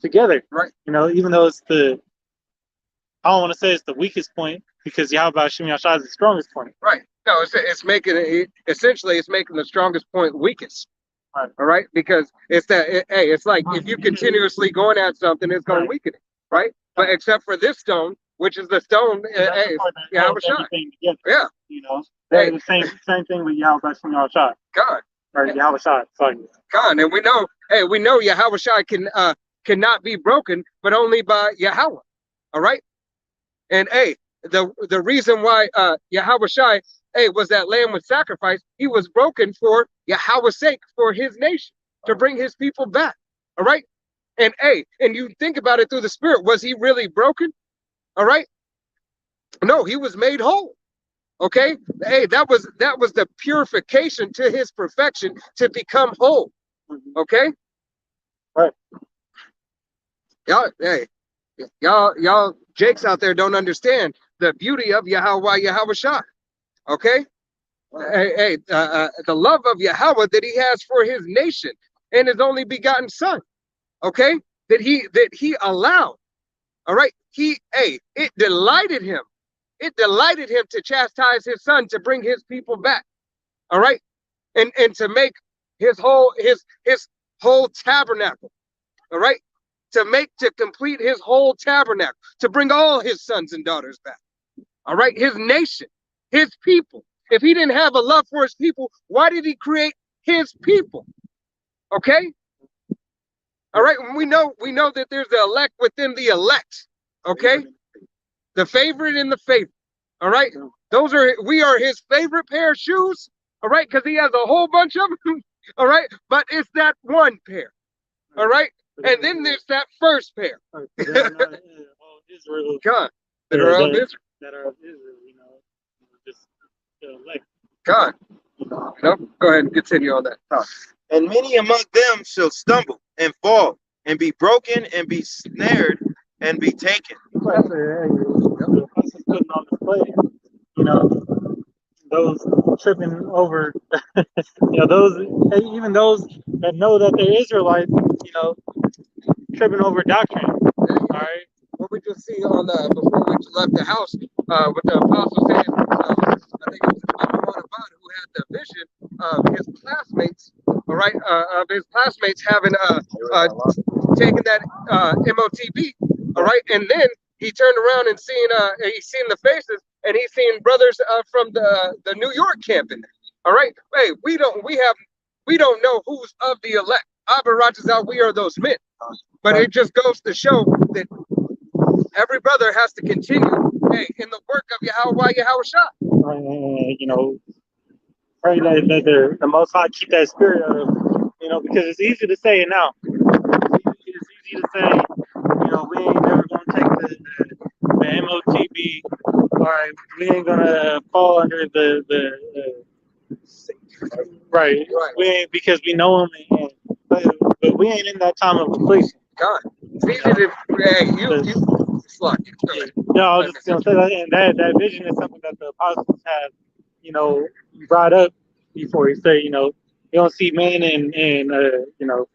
together. Right. You know, even though it's I don't want to say it's the weakest point, because Yahweh Shem Yahshua is the strongest point. Right. No, it's making it essentially it's making the strongest point weakest. Right. All right. Because it's that hey, it's like if you continuously going at something, it's going to weaken it. Right. But except for this stone, which is the stone, hey, Yahweh Shai. Yeah. You know, Hey. the same thing with Yahweh Shem Yahshua. God. Or Yahweh Shai. Sorry. God. And we know Yahweh Shai cannot be broken, but only by Yahweh. All right. And hey, the reason why Yahweh Shai, hey, was that lamb was sacrificed, he was broken for Yahweh's sake, for his nation, to bring his people back. All right. And hey, and you think about it through the spirit, was he really broken? All right. No, he was made whole. Okay. Hey, that was the purification to his perfection to become whole. Okay. Right. Y'all Jakes out there don't understand the beauty of Yahweh Shai. Okay. Hey, the love of Yahweh that he has for his nation and his only begotten son. Okay. That he allowed. All right. It delighted him. It delighted him to chastise his son to bring his people back. All right. And to make his whole tabernacle. All right. To complete his whole tabernacle, to bring all his sons and daughters back. All right. His nation, his people. If he didn't have a love for his people, why did he create his people? Okay. All right. We know that there's the elect within the elect. Okay. The favorite and the favorite. All right. We are his favorite pair of shoes. All right. Because he has a whole bunch of them. All right. But it's that one pair. All right. And then there's that first pair. God. That are of Israel. You know, just elect. God. No, go ahead and continue on that talk. And many among them shall stumble and fall and be broken and be snared and be taken. Putting on display, you know, those tripping over, you know, even those that know that they're Israelites, you know, tripping over doctrine. All right. What we just see on before we left the house, with the apostle saying, I think it was Abba who had the vision of his classmates, all all right, of his classmates having taken that MOTB, all right, and then he turned around and he's seen the faces, and he's seen brothers from the New York campus, all right. Hey, we don't know who's of the elect. Abba Rajazal, we are those men, but it just goes to show that every brother has to continue, hey, in the work of Yahweh Yahushua. You know, pray that the Most High keep that spirit of, you know, because it's easy to say it now. It's easy to say, you know, we ain't never gonna take the MOTB. All right, we ain't gonna fall under the right. We ain't, because we know him, but we ain't in that time of affliction. God, it's easy to, hey, it's like, no, I was just gonna say that, and that vision is something that the apostles have, you know, brought up before. He said, you know, you don't see men and you know,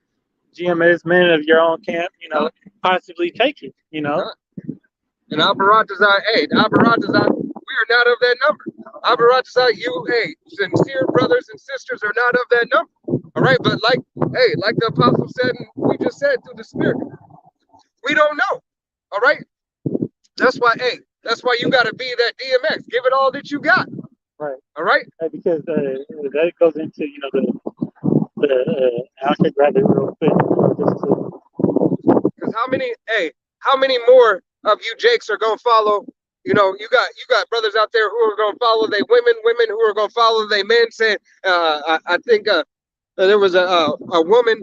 GMS men of your own camp, you know, possibly take it, you know. And Abaratazai, hey, Abaratazai, we are not of that number. Abaratazai, you, hey, sincere brothers and sisters are not of that number. All right, but like the apostle said, and we just said through the Spirit, we don't know. All right, that's why you got to be that DMX. Give it all that you got. Right. All right. Because that goes into, you know, the I'll take rather real quick. Because how many more of you Jakes are gonna follow? You know, you got brothers out there who are gonna follow they women who are gonna follow they men. Saying, I think there was a woman,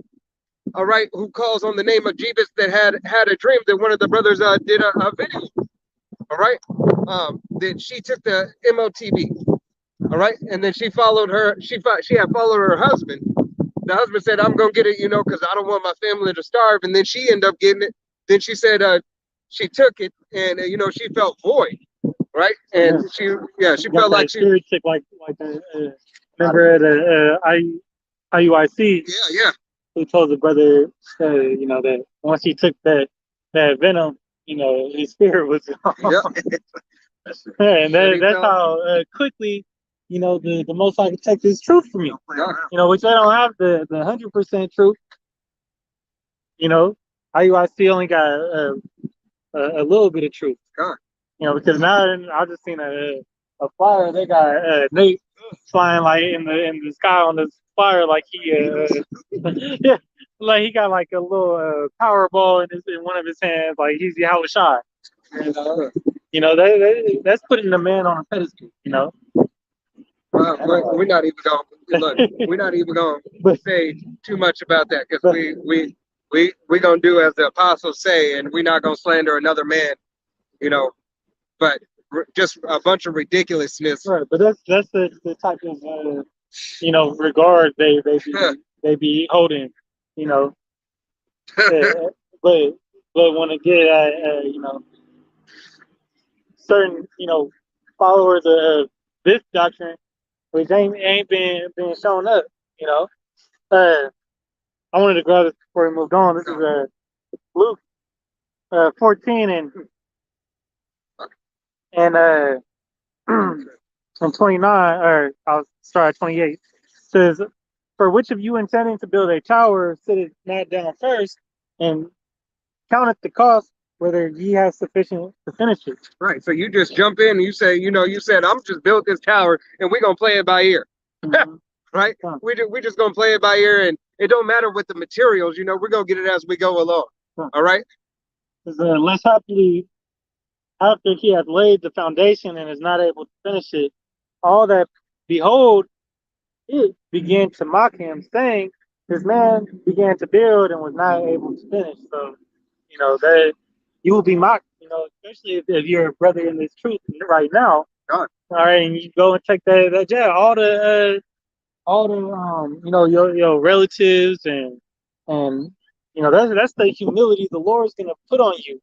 all right, who calls on the name of Jebus that had a dream that one of the brothers did a video, all right, that she took the MOTB, all right, and then she followed her. She had followed her husband. The husband said, "I'm gonna get it, you know, because I don't want my family to starve." And then she ended up getting it. Then she said, she took it, and you know, she felt void, right? And she felt like she took like the member at IUIC. Yeah. Who told the brother, you know, that once he took that venom, you know, his spirit was gone. Yeah. And that's how quickly, you know, the Most High can take this truth from you. You know, which they don't have the 100% truth. You know, IUIC only got a little bit of truth. God. You know, because now I just seen a flyer. They got Nate flying like in the sky on this flyer, like he yeah, like he got like a little power ball in one of his hands, like he's Yahushua. And you know, that's putting the man on a pedestal. You know. We're not even gonna look. We're not even gonna say too much about that because we gonna do as the apostles say, and we're not gonna slander another man, you know. But just a bunch of ridiculousness. Right, but that's the type of you know, regard they be holding, you know. but when it get at you know, certain, you know, followers of this doctrine, which ain't been shown up, you know. I wanted to grab this before we moved on. This is Luke 14 and from 29, or I'll start at 28. Says, "For which of you intending to build a tower sitteth not down first and counteth the cost, whether ye have sufficient to finish it?" Right. So you just jump in and you say, you know, you said, I'm just built this tower and we're gonna play it by ear. Mm-hmm. Right? We just gonna play it by ear, and it don't matter with the materials, you know, we're gonna get it as we go along. All right. Less happily, after he hath laid the foundation and is not able to finish it, all that behold it began to mock him, saying, "This man began to build and was not able to finish." So, you know, that you will be mocked, you know, especially if you're a brother in this truth right now. God. All right, and you go and take that jail. All the you know, your relatives and you know, that's the humility the Lord's gonna put on you.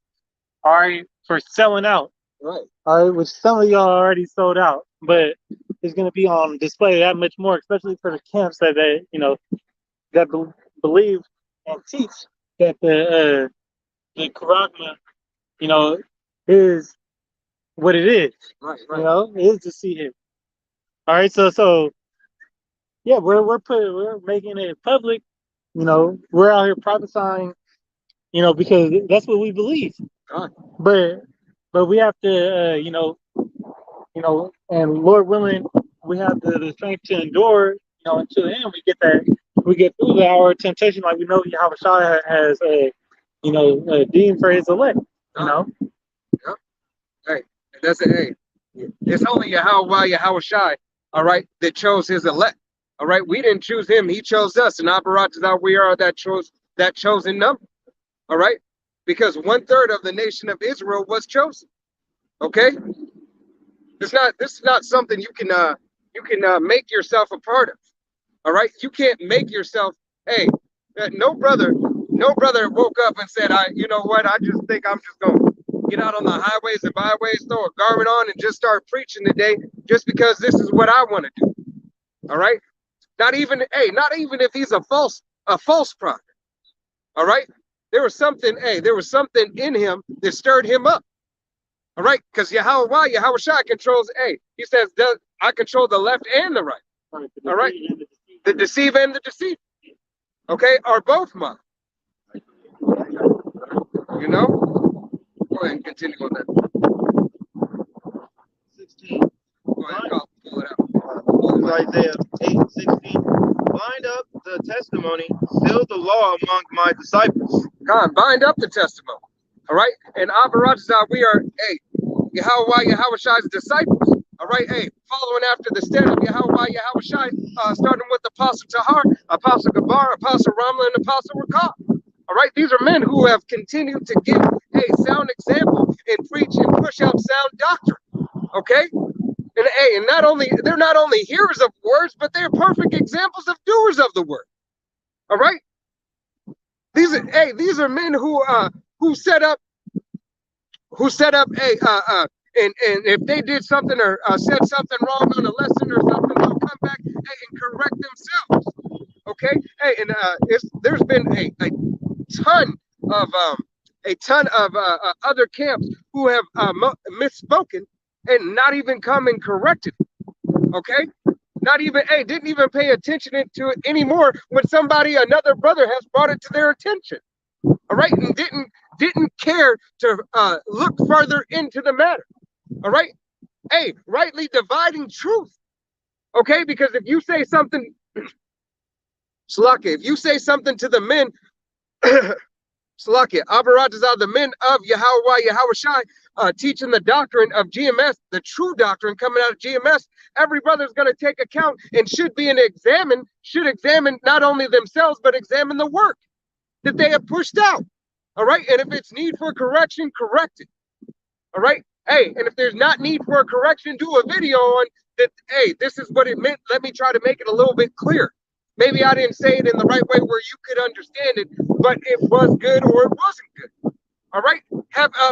All right, for selling out. Right. All right, which some of y'all already sold out, but it's going to be on display that much more, especially for the camps that you know, that believe and teach that the Karagma, you know, is what it is. Right. You know, it is to see him. All right, so yeah, we're making it public. You know, we're out here prophesying. You know, because that's what we believe. God. But we have to, and Lord willing, we have the strength to endure. You know, until the end, we get through the hour of temptation, like we know Yahweh Shai has deemed for his elect. You know. Yep. Hey, that's it. Hey, it's only Yahweh Shai, all right, that chose his elect. All right, we didn't choose him; he chose us. And Abarat we are that chosen number. All right, because 1/3 of the nation of Israel was chosen. Okay, this is not something you can make yourself a part of. All right, you can't make yourself. Hey, no brother woke up and said, you know what? I just think I'm just going to get out on the highways and byways, throw a garment on, and just start preaching today, just because this is what I want to do. All right, not even if he's a false prophet. All right, there was something in him that stirred him up. All right, because Yahweh Shai controls. He says, I control the left and the right. All right, the deceive and the deceive. Okay, are both mine. You know? Go ahead and continue on that. 16. Go ahead, pull it out. Isaiah 8:16. Bind up the testimony, seal the law among my disciples. God, bind up the testimony. All right, and Abaratazah, we are Yahweh Shai's disciples. All right, following after the standard of Yahweh Shai, starting with Apostle Tahar, Apostle Gabar, Apostle Ramla, and Apostle Rakah. All right, these are men who have continued to give a sound example and preach and push out sound doctrine. Okay, and they're not only hearers of words, but they're perfect examples of doers of the word. All right, these are men who set up and if they did something or said something wrong on a lesson or something, they'll come back and correct themselves. Okay, there's been a ton of other camps who have misspoken and not even come and corrected. Okay, not even didn't even pay attention to it anymore when another brother has brought it to their attention. All right, and didn't care to look further into the matter. All right, rightly dividing truth. Okay, because if you say something, Salakia, if you say something to the men, Salakia, Abaratazah, the men of Yahweh Shai, teaching the doctrine of GMS, the true doctrine coming out of GMS, every brother is going to take account and should examine not only themselves, but examine the work that they have pushed out. All right, and if it's need for correction, correct it. All right, and if there's not need for a correction, do a video on that. This is what it meant. Let me try to make it a little bit clear. Maybe I didn't say it in the right way where you could understand it, but it was good or it wasn't good. All right,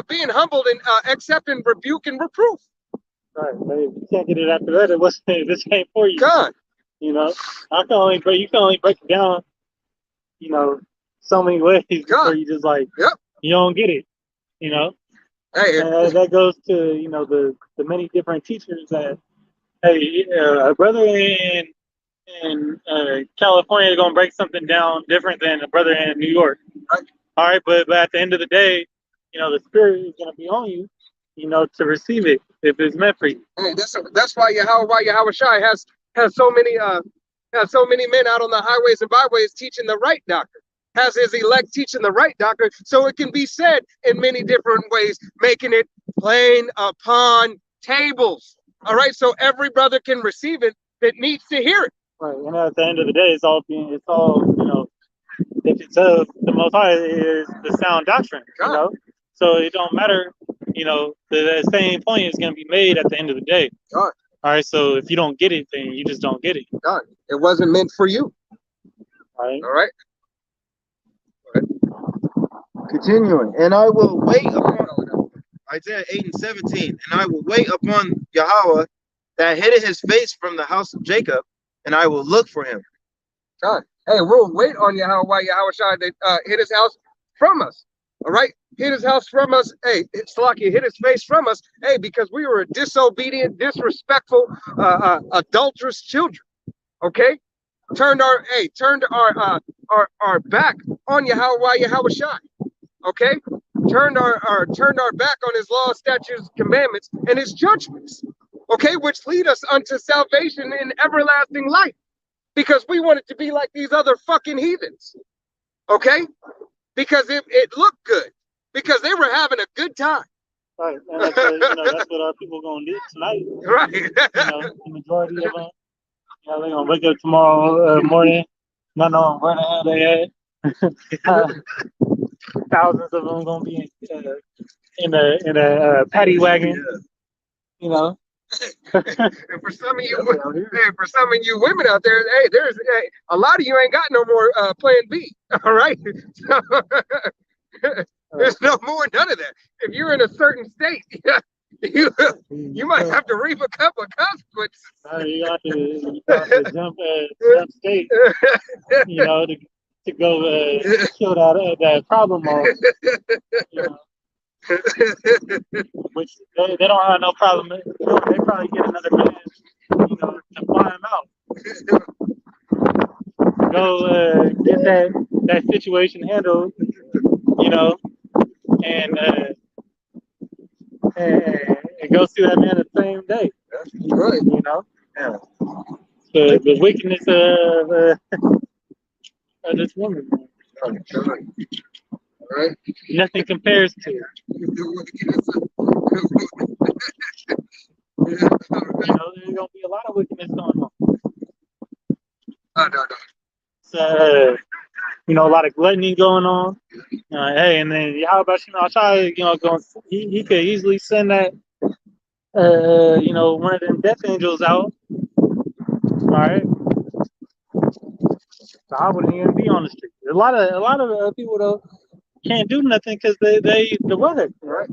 being humbled and accepting rebuke and reproof. All right, but if you can't get it after that, this ain't for you. God, you know, you can only break it down, so many ways before you just you don't get it, And that goes to the many different teachers that a brother in California is gonna break something down different than a brother in New York. Right. All right, but at the end of the day, the spirit is gonna be on you, to receive it if it's meant for you. That's why Yahweh Shai has so many men out on the highways and byways teaching the right doctrine. Has his elect teaching the right doctrine, so it can be said in many different ways, making it plain upon tables. All right, so every brother can receive it that needs to hear it. Right, and at the end of the day, it's all if it's of the Most High, it is the sound doctrine. So it don't matter. The same point is going to be made at the end of the day. God. All right, so if you don't get it, then you just don't get it. God, it wasn't meant for you. All right. All right. Continuing, and I will wait upon Isaiah 8:17, and I will wait upon Yahweh that hid his face from the house of Jacob, and I will look for him. God, we'll wait on Yahweh Shai that hid his house from us. All right, hid his house from us. Salakia hid his face from us. Because we were disobedient, disrespectful, adulterous children. Okay, turned our back on Yahushua, okay? Turned our back on his law, statutes, commandments, and his judgments, okay, which lead us unto salvation and everlasting life. Because we wanted to be like these other fucking heathens, okay? Because it looked good, because they were having a good time. Right, and that's what our people gonna do tonight. Right. The majority of them, they're gonna wake up tomorrow morning, not knowing where the hell they at. Thousands of them gonna be in a paddy wagon, And for some of you women out there, there's a lot of you ain't got no more plan B. All right. There's no more none of that. If you're in a certain state, you might have to reap a couple of consequences. You have to jump state, to go kill that problem off. Which they don't have no problem. They probably get another man, to fly him out. Go get that situation handled, and go see that man the same day. Right. Yeah. The wickedness of this woman. Right. Nothing compares to it. There's gonna be a lot of wickedness going on. No. So, a lot of gluttony going on. And then how about Shimei, he could easily send that one of them death angels out. All right. So I wouldn't even be on the street. A lot of people though can't do nothing because the weather. Right.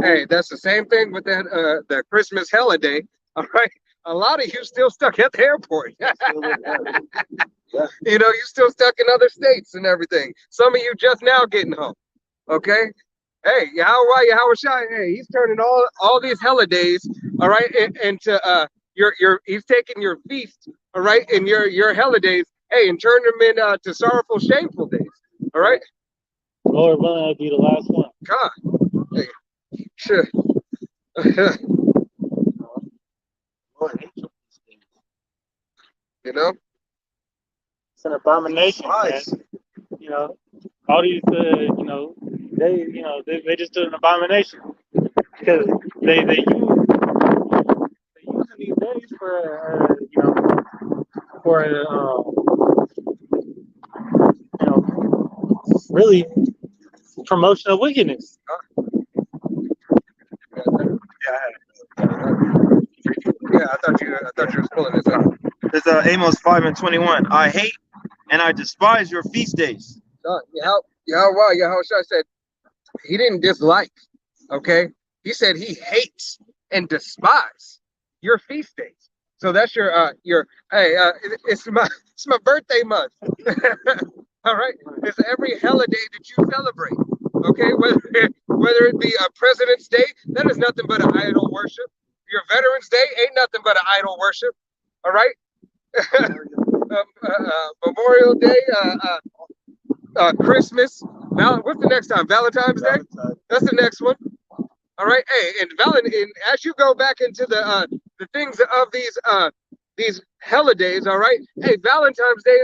Hey, that's the same thing with that Christmas holiday. All right. A lot of you still stuck at the airport. You still stuck in other states and everything. Some of you just now getting home. Okay. Hey, Yahushua, hey, he's turning all these holidays, all right, into he's taking your feast, all right, and your holidays, hey, and turn them into sorrowful, shameful days. All right. Lord willing, that'd be the last one. God. Hey. Sure. It's an abomination, man. All these, they just do an abomination because they using these days for really promotion of wickedness. Yeah, I thought you were pulling this out. There's Amos 5:21. I hate and I despise your feast days. Yahushua said he didn't dislike, okay? He said he hates and despises your feast days. So that's it's my birthday month. All right, it's every holiday that you celebrate. Okay, whether it be a President's Day, that is nothing but an idol worship. Your Veterans Day ain't nothing but an idol worship. All right. Memorial Day, Christmas, what's the next time? Valentine's Day? That's the next one. All right. Hey, and as you go back into the things of these holidays, all right. Hey, Valentine's Day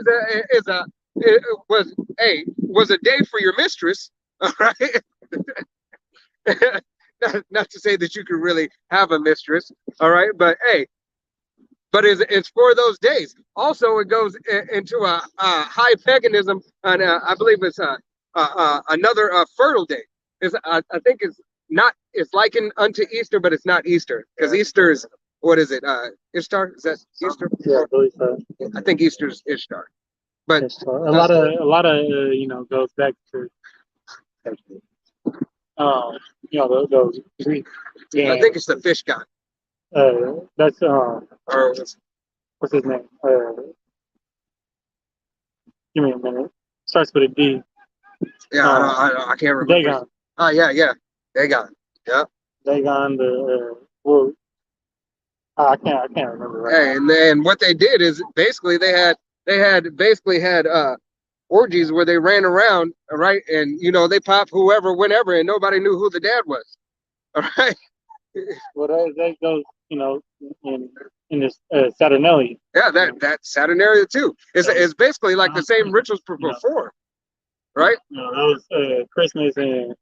was a day for your mistress. All right. Not to say that you could really have a mistress. All right, but hey. But it's for those days. Also, it goes into a high paganism, and I believe it's another fertile day. I think it's likened unto Easter, but it's not Easter because Easter is what is it? Ishtar? Is that Easter? Yeah, I believe so. I think Easter's Ishtar. But a lot of goes back to those Greek. Yeah. I think it's the fish god. That's or what's his name? Give me a minute. Starts with a D. Yeah, I can't remember. Dagon. Oh yeah, Dagon. Yeah. Dagon, I can't remember right Hey, and then what they did is basically they had orgies where they ran around, all right, and you know they popped whoever, whenever, and nobody knew who the dad was, all right. now. Well, that goes, you know, in this Saturnalia. Yeah, that Saturnalia too. It's basically like the same rituals before, right? You know, that was Christmas and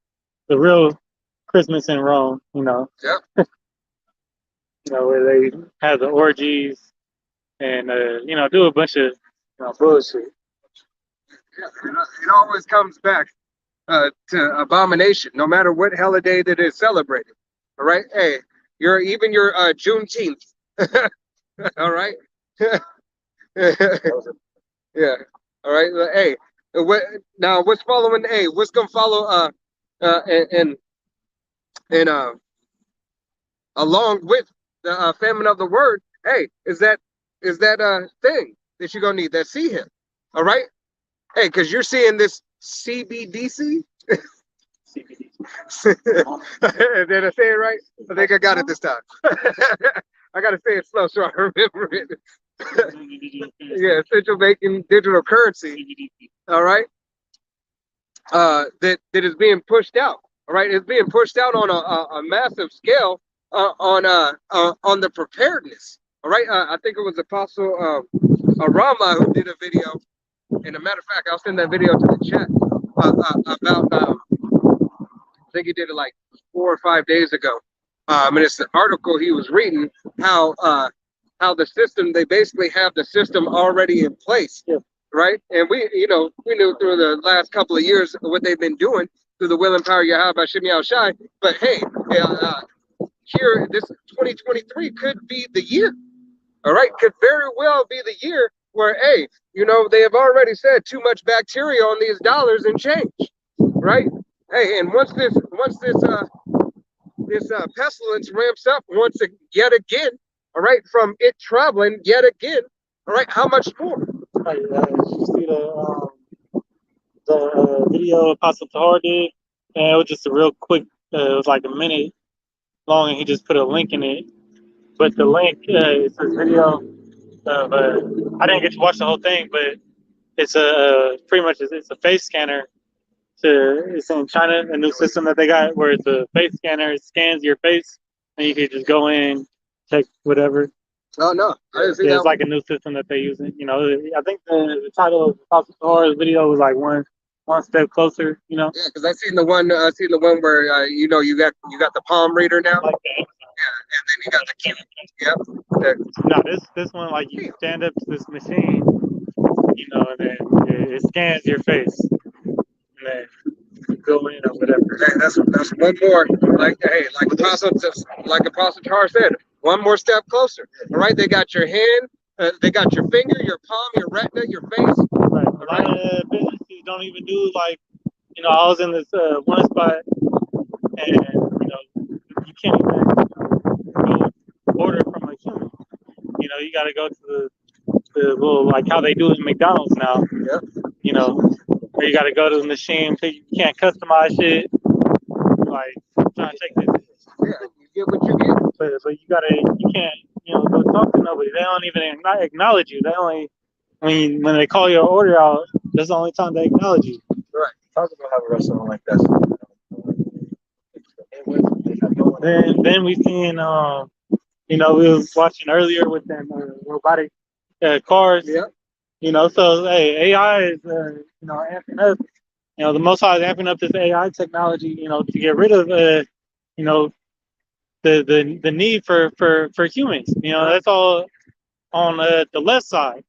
the real Christmas in Rome. You know. Yep. You know, where they have the orgies and you know, do a bunch of bullshit. Yeah, it always comes back to abomination, no matter what holiday that is celebrated. All right, hey, your Juneteenth. All right. Yeah. All right. Hey, what now? What's following? Hey, what's gonna follow? And along with the famine of the word. Hey, is that thing that you're gonna need? That see him. All right. Hey, because you're seeing this CBDC. Did I say it right? I think I got it this time. I gotta say it slow so I remember it. Yeah, central banking digital currency. All right. That is being pushed out. All right, it's being pushed out on a massive scale on the preparedness. All right, I think it was Apostle Rama who did a video. And a matter of fact, I'll send that video to the chat about. I think he did it like 4 or 5 days ago. And it's the article he was reading how the system, they basically have the system already in place. Yeah. Right, and we knew through the last couple of years what they've been doing through the will and power Yahweh by Shimei Shai. But hey, here this 2023 could be the year. All right, could very well be the year where hey, they have already said too much bacteria on these dollars and change. Right, hey, and once this pestilence ramps up yet again, all right, from it traveling yet again, all right, how much more? Did you see the video Apostle Tahar did? And it was just a real quick, it was like a minute long, and he just put a link in it. But the link, it's a video of, I didn't get to watch the whole thing, but it's pretty much it's a face scanner. It's in China, a new system that they got where it's a face scanner, it scans your face, and you can just go in, check whatever. Oh no, I didn't see Yeah, that. it's like a new system that they use. I think the title of Apostle Tahar's video was like one step closer. Yeah, because I seen the one where you got the palm reader now. Like that. Yeah, and then you got the key. Yep. No, this one, like, you stand up to this machine, and then it scans your face, and then you go in or whatever. Hey, that's one more. Like Apostle Tar said, one more step closer. All right, they got your hand, they got your finger, your palm, your retina, your face. Right. A lot of businesses don't even do like, I was in this one spot, and you can't even go order from a human. You got to go to the little, like how they do it in McDonald's now. Yep. Where you got to go to the machine. You can't customize shit. Like, trying to take this. Yeah, you get what you get. But you can't, go talk to nobody. They don't even acknowledge you. They only, when they call your order out, that's the only time they acknowledge you. Right. Talk about have a restaurant like that. Then we seen, we was watching earlier with them robotic cars. Yeah. So hey, AI is amping up. The Most High is amping up this AI technology. To get rid of the need for humans. That's all on the left side.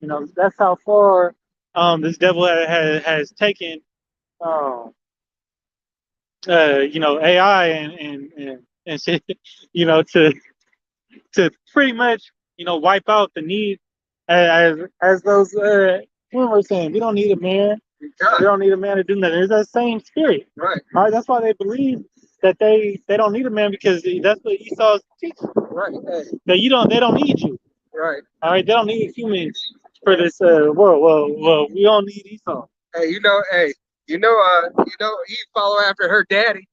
That's how far this devil has taken AI and shit, to pretty much wipe out the need as those women were saying. We don't need a man. We don't need a man to do nothing. It's that same spirit. Right. All right. That's why they believe that they don't need a man, because that's what Esau's teaching. Right. Hey. That they don't need you. Right. All right. They don't need humans for this world. Well, we don't need Esau. Hey, he follow after her daddy.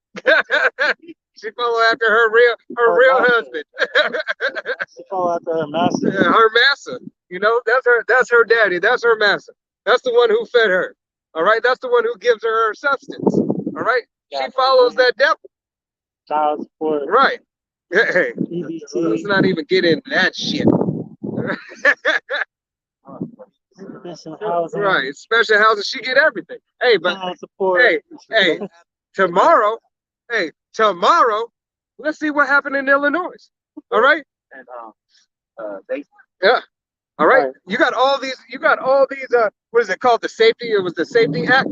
She follow after her real husband. She follow after her master. Her master. You know, that's her daddy. That's her master. That's the one who fed her. All right. That's the one who gives her substance. All right. She follows that devil. Child support. Right. Hey, EBT. let's not even get into that shit. Special housing. Right. Special housing. She get everything. Hey, but Child support. hey, tomorrow, let's see what happened in Illinois. All right. And they Yeah. All right. Right. You got all these, what is it called? It was the Safety Act.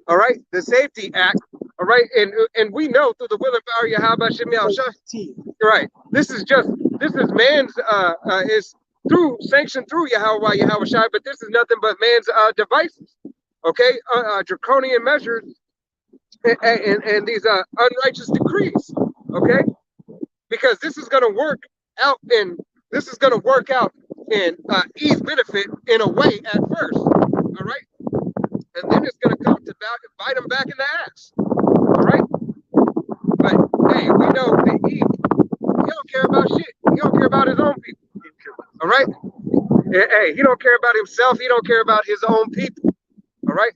All right. The Safety Act. All right. And we know through the will and power of Yahweh Shem Yahushua. Right. This is man's, is sanctioned through Yahweh Shai, but this is nothing but man's devices. Okay. Draconian measures and these unrighteous decrees. Okay. Because this is going to work out in Eve's benefit in a way at first, all right, and then it's going to come to bite him back in the ass, all right. But hey, we know that Eve, he don't care about shit. He don't care about his own people, all right. Hey, he don't care about himself. He don't care about his own people, all right.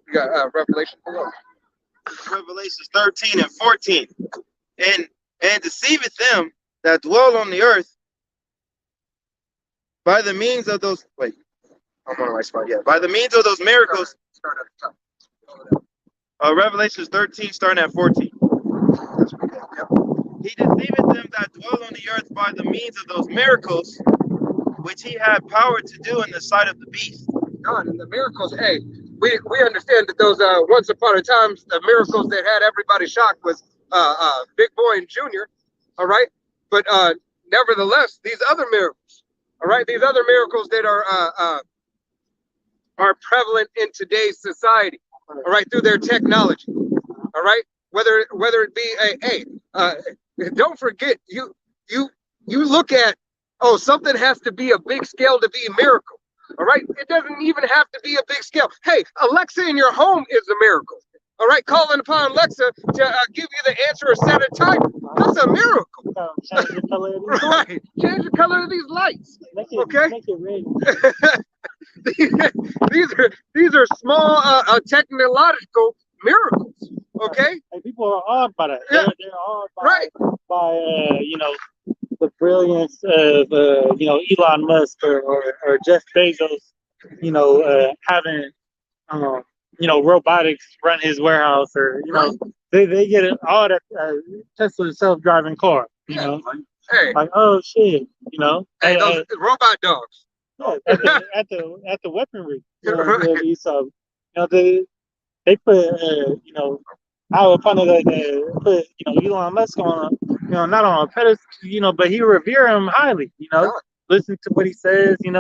We got Revelation below. Revelations 13 and 14. And deceiveth them that dwell on the earth by the means of those. Wait, I'm on the right spot. Yeah, by the means of those miracles. Start at the top. Revelations 13, starting at 14. He deceiveth them that dwell on the earth by the means of those miracles which he had power to do in the sight of the beast. God, and the miracles. Hey, we understand that those once upon a time the miracles that had everybody shocked was Big Boy and Junior. All right, but nevertheless, these other miracles. All right, these other miracles that are prevalent in today's society. All right, through their technology. All right, whether it be don't forget you look at something has to be a big scale to be a miracle. All right, it doesn't even have to be a big scale. Hey, Alexa in your home is a miracle. All right, calling upon Alexa to give you the answer or set a time. That's a miracle. Change the color of these Right, change the color of these lights. Make it, Okay. Make it red. these are small technological miracles. Okay. Like, people are awed by that. Yeah. They're awed by, Right. by the brilliance of Elon Musk or Jeff Bezos, having robotics run his warehouse, or Right. they get it all that Tesla self-driving car. Hey, Like, oh shit, hey, those robot dogs. yeah, at the weaponry. Right. So they put out upon it, they put Elon Musk on not on a pedestal, but he revere him highly. Listen to what he says, and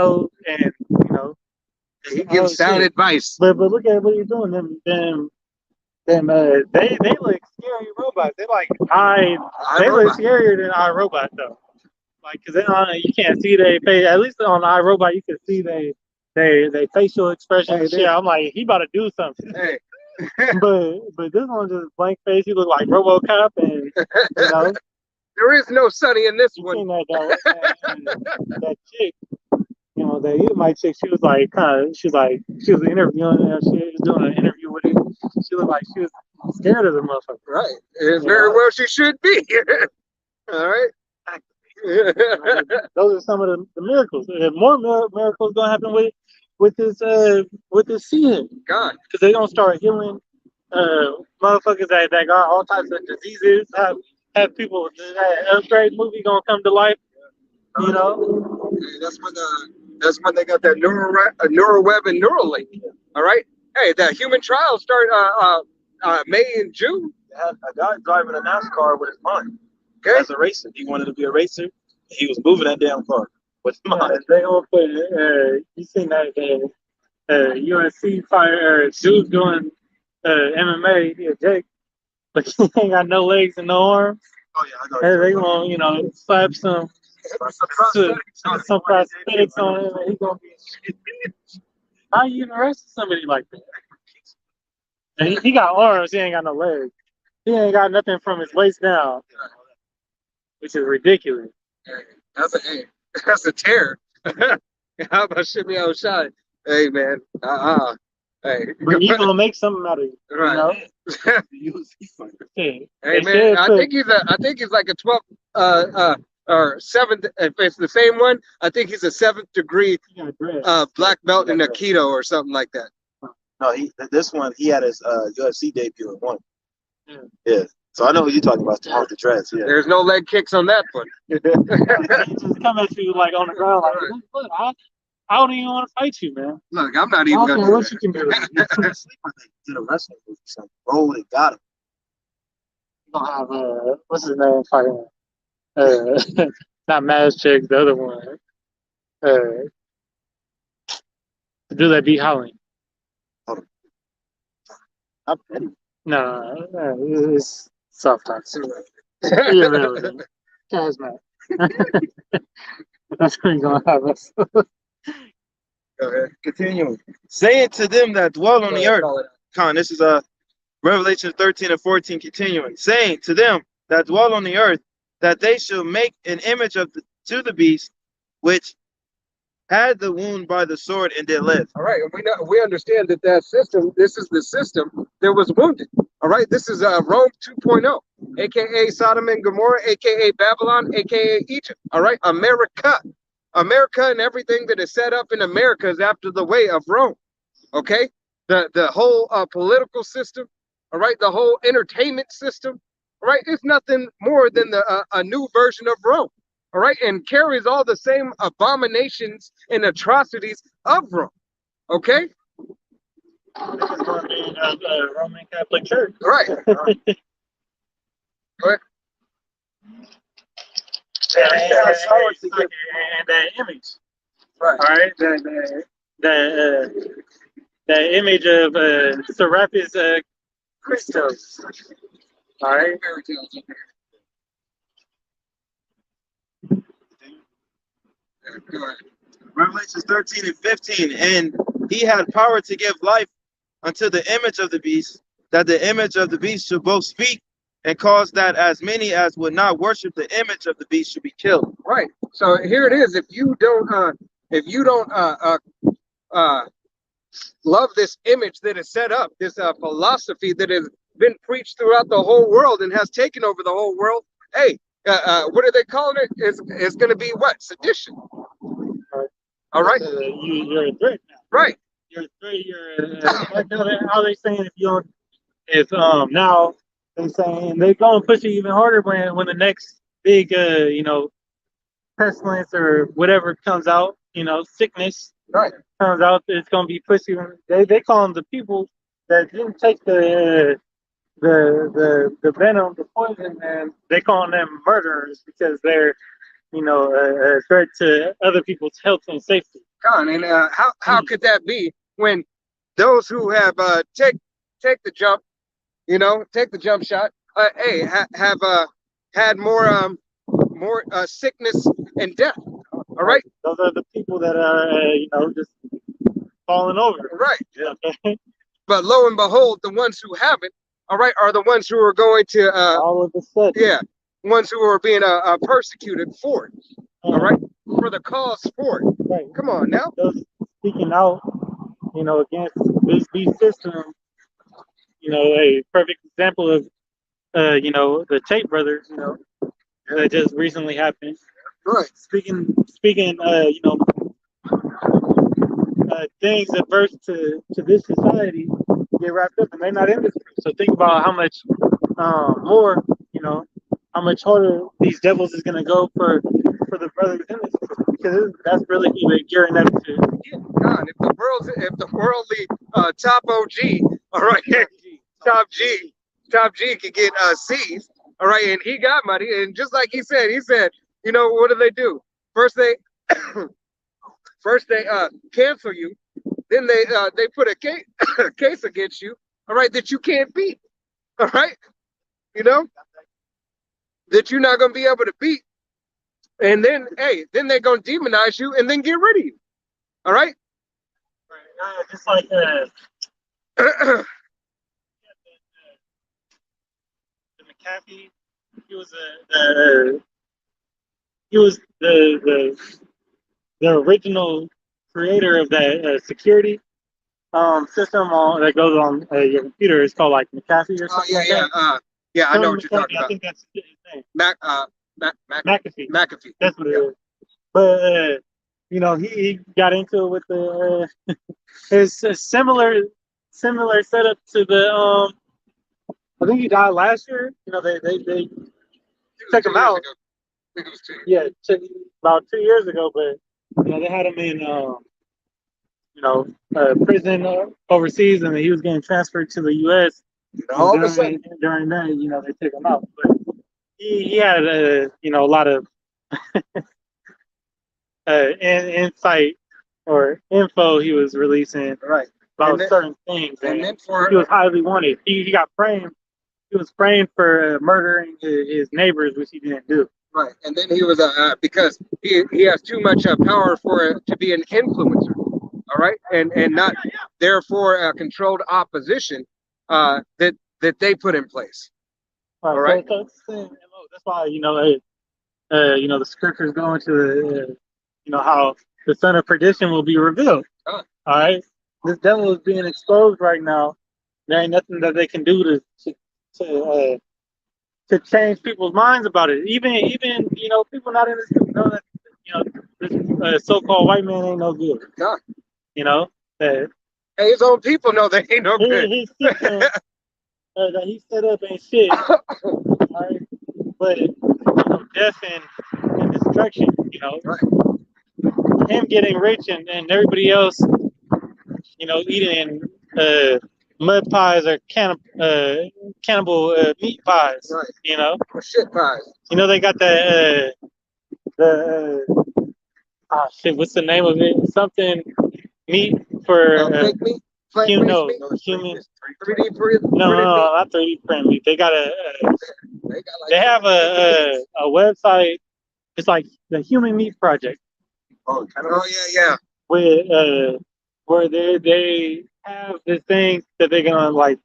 He gives sound advice. But look at what he's doing. They look scary robots. They like they look scarier than iRobot though. Like, cause you can't see their face. At least on iRobot you can see they facial expression and shit. I'm like, he about to do something. Hey, but this one just blank face. He look like RoboCop, and there is no Sonny in this you one. seen that chick. The Edomite chick, she was interviewing him. She was doing an interview with him. She looked like she was scared of the motherfucker. Right. And very well she should be. All right. Those are some of the miracles. More miracles gonna happen with this season. God. Because they're gonna start healing motherfuckers that got all types of diseases. Have people that upgrade movie gonna come to life. Hey, that's when they got that NeuroWeb and Neuralink. All right. Hey, the human trials start May and June. A guy driving a NASCAR with his mind. Okay. As a racer, he wanted to be a racer. He was moving that damn car with his mind. They gonna put you seen that UNC fire dude doing MMA, Jake, but he ain't got no legs and no arms. Oh yeah, I know. Hey, they gonna slap some prosthetics on him, and he gonna be. How you even arrest somebody like that? And he got arms, he ain't got no legs. He ain't got nothing from his waist down, which is ridiculous. That's a tear. How about Shimmy O'Shine? Hey man, hey, But you gonna make something out of it, right. know? Hey They man, should I put- think he's like a 12th or 7th. If it's the same one, I think he's a 7th degree you got dread. black belt in Aikido or something like that. No, this one he had his UFC debut in one. Yeah. Yeah. So I know what you're talking about. Off the dreads. Yeah. There's no leg kicks on that one. He just come at you like on the ground, like, look, I don't even want to fight you, man. Look, I'm not I even don't gonna care do what that. you can do. He fell asleep, I think, did a wrestling movie. Some rolled and got him. You gonna have what's his name fighting? Not Magic, the other one. The dude that beat Holland. I'm petty. No, it's soft talk. Irrelevant. Kazmat. That's what you're gonna have us. Okay. Continuing. Saying to them that dwell on the earth. Con, this is Revelation 13 and 14 continuing. Saying to them that dwell on the earth that they shall make an image to the beast which had the wound by the sword and did live. All right, and we understand that system. This is the system that was wounded. All right, this is Rome 2.0, aka Sodom and Gomorrah, aka Babylon, aka Egypt. All right, America and everything that is set up in America is after the way of Rome. Okay, the whole political system. All right, the whole entertainment system. All right, it's nothing more than a new version of Rome. All right, and carries all the same abominations and atrocities of Rome. Okay, Roman Catholic Church. right. Right. And that image. Right. All right, that image of Serapis Christos. All right. Fairy tales. Go ahead. Revelations 13 and 15. And he had power to give life unto the image of the beast, that the image of the beast should both speak and cause that as many as would not worship the image of the beast should be killed. Right. So here it is. If you don't love this image that is set up, this philosophy that has been preached throughout the whole world and has taken over the whole world, hey, what are they calling it? It's going to be what? Sedition. All right. You're a threat now. Right. You're a threat. You're how they saying if now they saying they gonna push it even harder when the next big pestilence or whatever comes out, sickness Right. comes out, it's gonna be pushed even. They call them the people that didn't take the venom, the poison, and they call them murderers because they're a threat to other people's health and safety. And how could that be when those who have take the jump, take the jump shot, have had more sickness and death. All right. Those are the people that are just falling over. Right. Yeah. But lo and behold, the ones who haven't, all right, are the ones who are going to all of a sudden. Yeah, ones who are being persecuted for it. All right, for the cause for it. Right. Come on now. Those speaking out, against this beast system. A perfect example of, the Tate brothers. That just recently happened. Right. Speaking, things adverse to this society get wrapped up, and they're not in this group. So think about how much more, how much harder these devils is gonna go for the brothers in this group, because that's really who they're gearing up to. Yeah, God, if the worldly top OG, all right, top G could get seized, all right, and he got money, and just like he said, what do? First they cancel you, then they put a case against you, all right, that you can't beat, all right, that you're not gonna be able to beat, and then they're gonna demonize you and then get rid of you, all right. Just like McAfee. He was he was the original creator of that security system that goes on your computer. It's called like McAfee or Oh something yeah, like yeah, that. yeah. I know Tony what you're talking McAfee, I about. think that's his name. McAfee. McAfee. That's what it is. But you know, he got into it with the it's a similar setup to the I think he died last year. You know, they took him out. I think it was 2 years. Yeah, about 2 years ago. But you know, they had him in you know prison overseas, and he was getting transferred to the U.S. All of a sudden, during that, you know, they took him out. But he had you know, a lot of insight or info he was releasing right? about And then- certain things, And then for he was highly wanted. He got framed. He was framed for murdering his neighbors, which he didn't do. right, and then he was because he has too much power for to be an influencer. All right, and not therefore a controlled opposition that they put in place. All right. So it's the same MO. That's why you know the scriptures go into you know how the son of perdition will be revealed. Huh. All right, this devil is being exposed right now. There ain't nothing that they can do to change people's minds about it. Even you know people not in this group know that you know this so-called white man ain't no good. Nah. You know that And his own people know they ain't no good. his system that he set up ain't shit. All right, but you know, death and destruction. You know, Right. him getting rich and everybody else, you know, eating mud pies or cannibal meat pies. Right. You know. Or shit pies. You know they got the shit. What's the name of it? Something meat for Fake meat. human. No, meat? human. 3D print. No, not 3D print meat. They got They have a website. It's like the Human Meat Project. Oh yeah. Where they have this thing that they're gonna like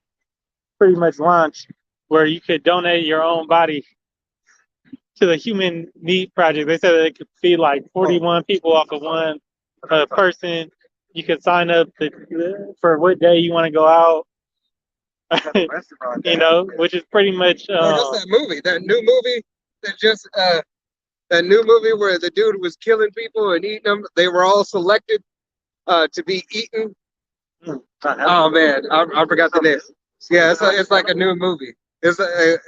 pretty much launch, where you could donate your own body to the Human Meat Project. They said that it could feed like 41 people off of one person. You could sign up for what day you want to go out. You know, which is pretty much. That's that movie, that new movie that just that new movie where the dude was killing people and eating them. They were all selected to be eaten. Oh man, I forgot the name. Yeah, it's like a new movie. It's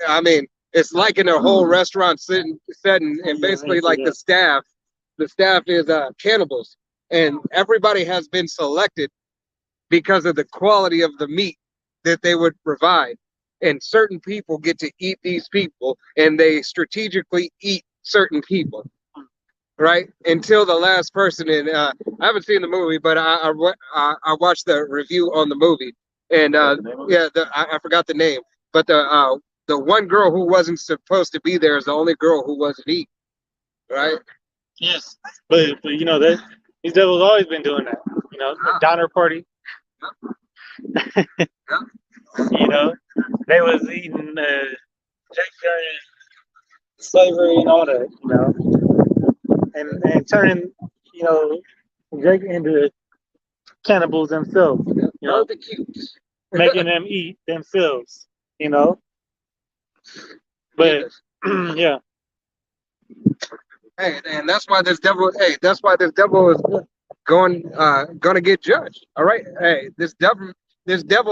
I mean, it's like in a whole restaurant setting, and basically like the staff is cannibals, and everybody has been selected because of the quality of the meat that they would provide. And certain people get to eat these people, and they strategically eat certain people, right? Until the last person. And I haven't seen the movie, but I watched the review on the movie, and yeah, I forgot the name, but the one girl who wasn't supposed to be there is the only girl who wasn't eaten, right? Yes, but you know that these devils always been doing that. You know, the Donner Party. You know, they was eating Jake during slavery and all that. You know, and turning you know Jake into cannibals themselves. You know, making them eat themselves. You know, but yeah. Hey, and that's why this devil. Hey, that's why this devil is gonna get judged. All right. Hey, this devil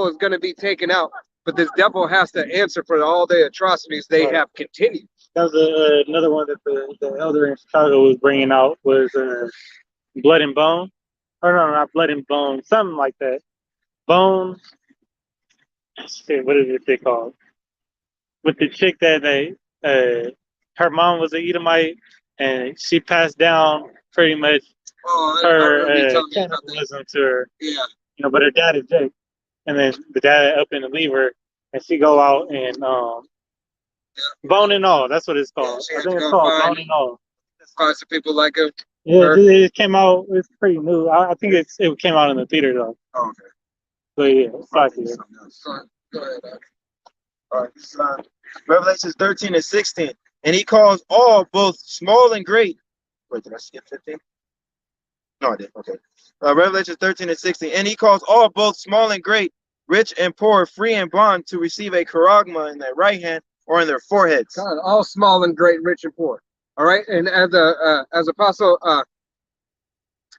is gonna be taken out, but this devil has to answer for all the atrocities they have continued. That was another one that the elder in Chicago was bringing out was Blood and Bone. Or no, not Blood and Bone, something like that. Bone. Shit, what is it they called? With the chick that her mom was an Edomite, and she passed down pretty much her cannibalism to her. Yeah. You know, but her dad is Jake, and then the dad up in the leave her, and she go out and Bone and All. That's what it's called. Yeah, I think it's called Bone and All. Find some people like him. Yeah, it came out. It's pretty new. I think it came out in the theater though. Oh, okay. But yeah, it's like it. Go ahead. All right. Revelations 13 and 16. And he calls all, both small and great. Wait, did I skip 15? No, I did. Okay. Revelation 13 and 16. And he calls all, both small and great, rich and poor, free and bond, to receive a charagma in their right hand or in their foreheads. God, all small and great, rich and poor. All right. And as Apostle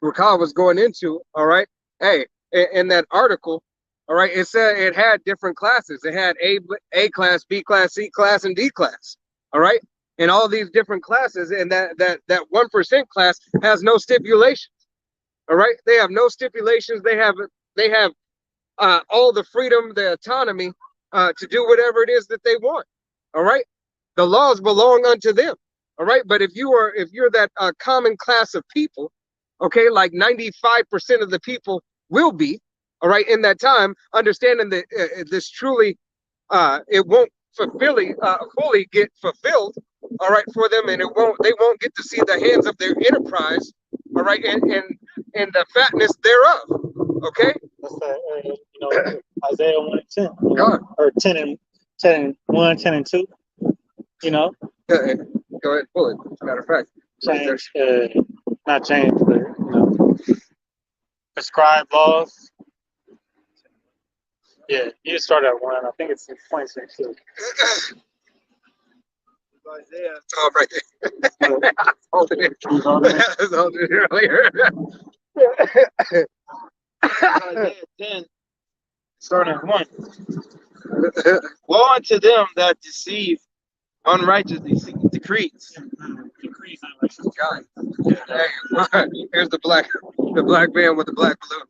Rakal was going into, all right, hey, in that article, all right, it said it had different classes. It had A class, B class, C class, and D class. All right. And all these different classes, and that 1% class has no stipulations. All right. They have no stipulations. They have all the freedom, the autonomy to do whatever it is that they want. All right. The laws belong unto them. All right. But if you're that common class of people, okay, like 95% of the people will be, all right, in that time, understanding that this truly, it won't fully get fulfilled, all right, for them, and they won't get to see the hands of their enterprise, all right, and the fatness thereof, okay. That's Isaiah 1 and 10, God. or 10 and 1, 10 and 2. Go ahead, pull it. Matter of fact, Change, not change, but prescribed laws. Yeah, you start at 1. I think it's 26 too. Isaiah. Oh, right there. I was holding it. I was holding it earlier. Isaiah 10, starting at 1. Woe unto them that deceive unrighteous decrees. God. Hey, here's the black man with the black balloon.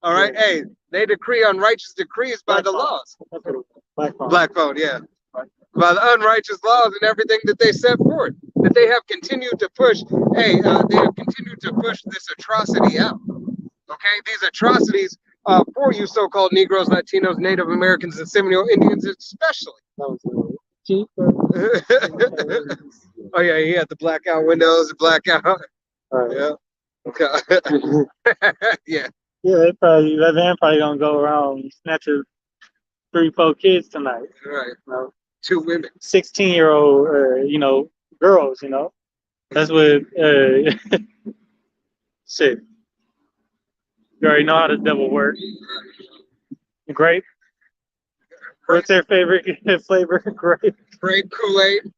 All right, hey, they decree unrighteous decrees by the laws. Black phone, yeah. By the unrighteous laws and everything that they set forth, that they have continued to push. Hey, they have continued to push this atrocity out. Okay, these atrocities for you so-called Negroes, Latinos, Native Americans, and Seminole Indians, especially. Oh yeah, he had the blackout windows, the blackout. Yeah. Okay. Yeah. Yeah, that man probably gonna go around snatching 3-4 kids tonight. Right. 2 women. 16-year-old, girls. That's what. Shit. You already know how the devil works. Grape. What's their favorite flavor? Grape. Grape Kool-Aid.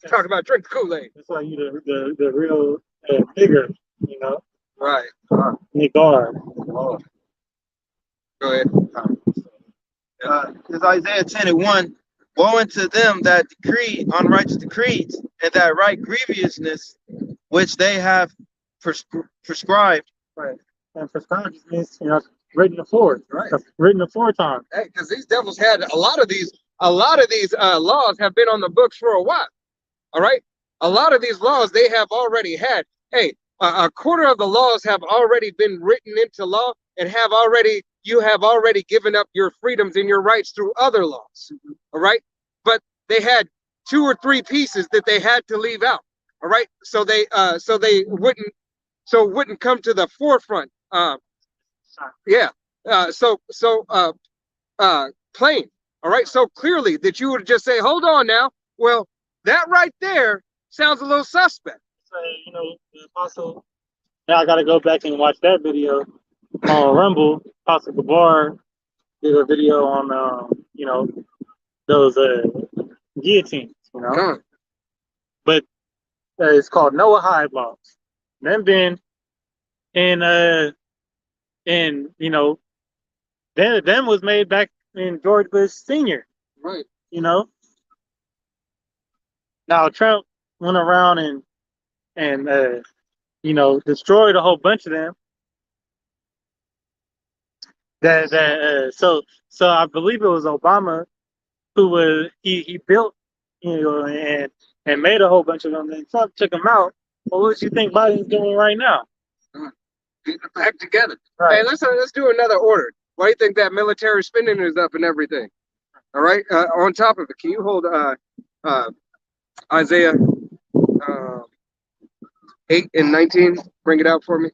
Talk about drink Kool-Aid. That's why you the real bigger, Right. Nigar. Go ahead. It's Isaiah 10 and 1. Woe unto them that decree unrighteous decrees, and that write grievousness which they have prescribed. Right. And prescribed just means, written before. Right. Written before time. Hey, because these devils had a lot of these laws have been on the books for a while. All right. A lot of these laws they have already had. Hey, a quarter of the laws have already been written into law, and you have already given up your freedoms and your rights through other laws. All right. But they had 2 or 3 pieces that they had to leave out. All right. So it wouldn't come to the forefront. Yeah. Plain. All right. So clearly that you would just say, hold on now. Well, that right there sounds a little suspect. So, the apostle. Now I got to go back and watch that video on Rumble. Apostle Gabar did a video on, those guillotines, But it's called Noahide laws. Them been in them was made back in George Bush Sr. Right. Now Trump went around and destroyed a whole bunch of them. So I believe it was Obama who was he built and made a whole bunch of them, and Trump took them out. Well, what do you think Biden's doing right now? Getting it back together. Right. Hey, let's do another order. Why do you think that military spending is up and everything? All right. On top of it, can you hold Isaiah 8 and 19? Bring it out for me.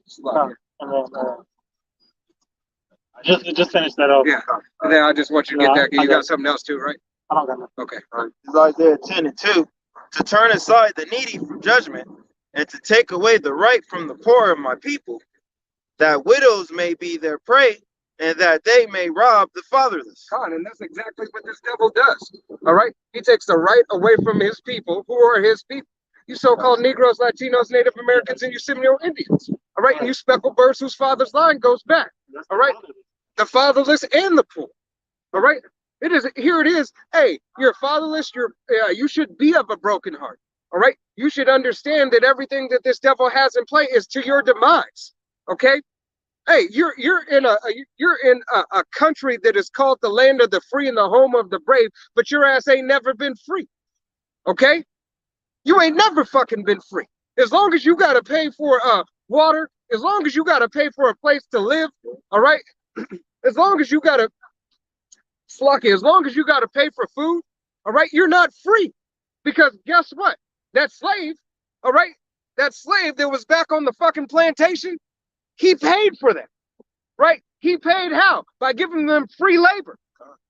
Just finish that off. Yeah. And then I just want you to get that. You got something else too, right? I don't got nothing. Okay. It's Isaiah 10 and 2. To turn aside the needy from judgment, and to take away the right from the poor of my people, that widows may be their prey, and that they may rob the fatherless. And that's exactly what this devil does. All right? He takes the right away from his people. Who are his people? You so-called Negroes, Latinos, Native Americans, and you Seminole Indians. All right? And you speckled birds whose father's line goes back. All right? The fatherless and the poor. All right? Here it is. Hey, you're fatherless. You should be of a broken heart. All right? You should understand that everything that this devil has in play is to your demise. Okay? Hey, you're in a country that is called the land of the free and the home of the brave, but your ass ain't never been free. Okay? You ain't never fucking been free. As long as you gotta pay for water, as long as you gotta pay for a place to live, all right? As long as you gotta as long as you gotta pay for food, all right, you're not free. Because guess what? That slave, all right, that slave that was back on the fucking plantation, he paid for that, right? He paid how? By giving them free labor.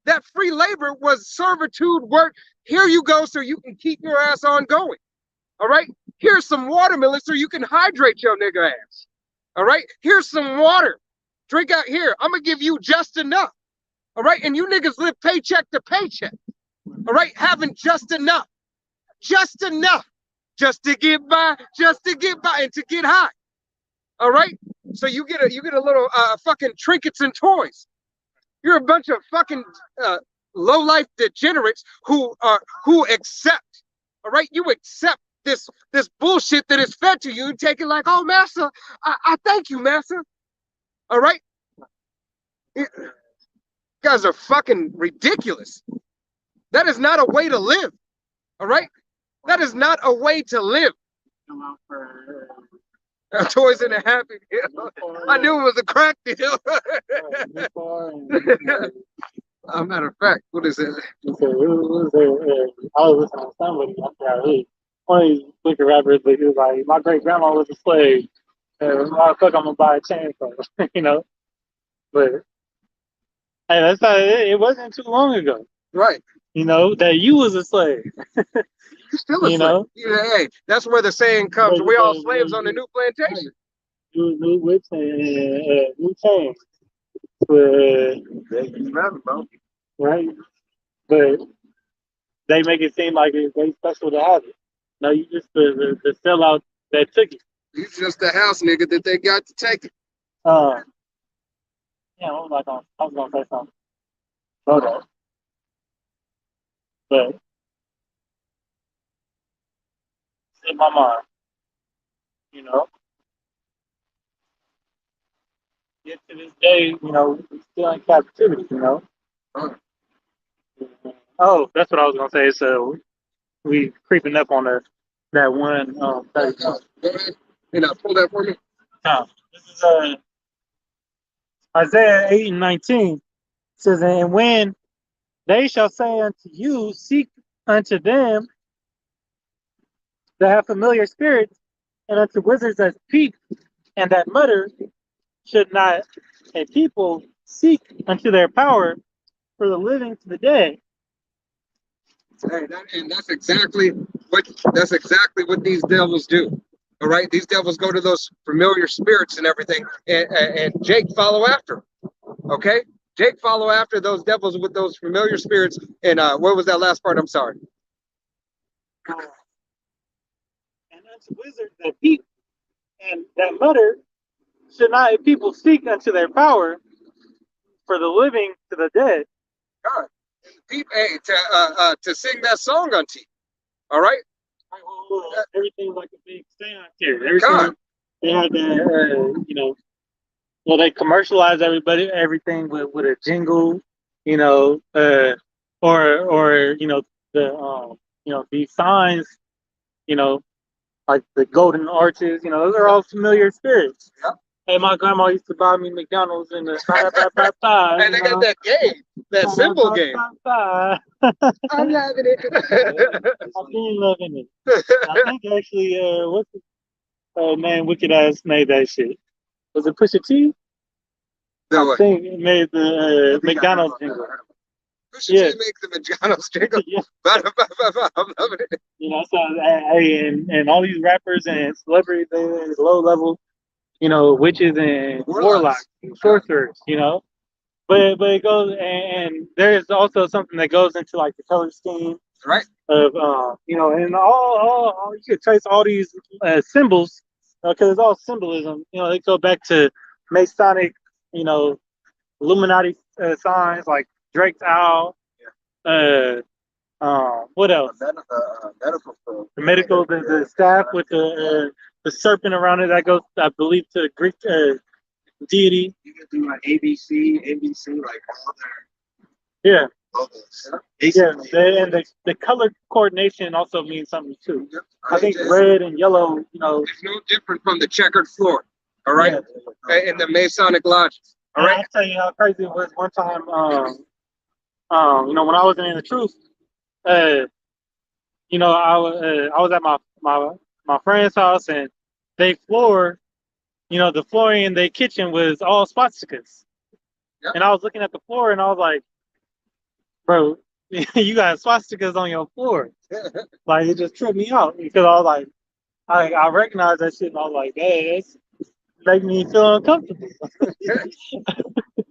That free labor was servitude work. Here you go, so you can keep your ass on going. All right? Here's some watermelon so you can hydrate your nigga ass. All right? Here's some water. Drink out here. I'm going to give you just enough. All right? And you niggas live paycheck to paycheck. All right? Having just enough. Just enough. Just to get by, and to get high. All right? So you get a little fucking trinkets and toys. You're a bunch of fucking low-life degenerates who accept, all right? You accept this bullshit that is fed to you and take it like, oh, master, I thank you, master. All right? You guys are fucking ridiculous. That is not a way to live. All right? That is not a way to live. Toys in a happy deal. I knew it was a crack deal. As a matter of fact, what is it? I was listening to somebody. I forgot who. One of these wicked rappers, but he was like, "My great grandma was a slave. Why the fuck I'm gonna buy a chain from?" You know. But hey, that's not. It wasn't too long ago. Right. You know that you was a slave. You still a slave. Know. Yeah, hey, that's where the saying comes. We all slaves on the new plantation. New whips and new chains. Right? But they make it seem like it's very special to have it. No, you just the sellout that took it. You just the house nigga that they got to take it. Yeah, I was gonna say something. Hold on. But it's in my mind. You know. Yet to this day, you know, we're still in captivity, you know. Oh, that's what I was gonna say. So we creeping up on that one. Go ahead. Pull that for me. This is Isaiah 8:19. It says, and when they shall say unto you, seek unto them that have familiar spirits, and unto wizards that speak and that mutter, should not a people seek unto their power for the living to the dead? Hey, that's exactly what these devils do. All right, these devils go to those familiar spirits and everything, and Jake follow after them. Okay, Jake follow after those devils with those familiar spirits. And what was that last part? I'm sorry. And unto wizards that speak and that mutter, should not a people seek unto their power for the living to the dead? God, hey, to sing that song unto you. All right. Everything's like a big seance here. Everything they had to, well, they commercialize everything with a jingle, or these signs, like the golden arches, those are all familiar spirits. Yep. Hey, my grandma used to buy me McDonald's in the and they got that game, that symbol game. I'm loving it. I've been loving it. I think actually, what's man, Wicked Ass made that shit. Was it Pusha T? The I what? think it made the McDonald's jingle. Who should Yeah. make the McDonald's jingle? Yeah. I'm loving it. You know, so hey, and all these rappers and celebrities, they low level, you know, witches and warlocks and sorcerers, you know. But it goes and there is also something that goes into like the color scheme Right. of you know, and all you could trace all these symbols because it's all symbolism. You know, they go back to Masonic, you know, Illuminati signs like Drake's owl. What else? Medical. The medical, the staff with the serpent around it that goes, I believe, to Greek deity. You can do like ABC, like all Yeah, their logos. yeah. And the color coordination also means something too. Yep. I think red and yellow, you know. It's no different from the checkered floor. All right. Yeah. In the Masonic lodges. All right. I'll tell you how crazy it was one time. You know, when I wasn't in the truth, you know, I was at my friend's house and they floor, you know, the flooring in their kitchen was all swastikas. Yep. And I was looking at the floor and I was like, bro, you got swastikas on your floor. Like it just tripped me out because I was like, I recognized that shit and I was like, hey, it's making me feel uncomfortable.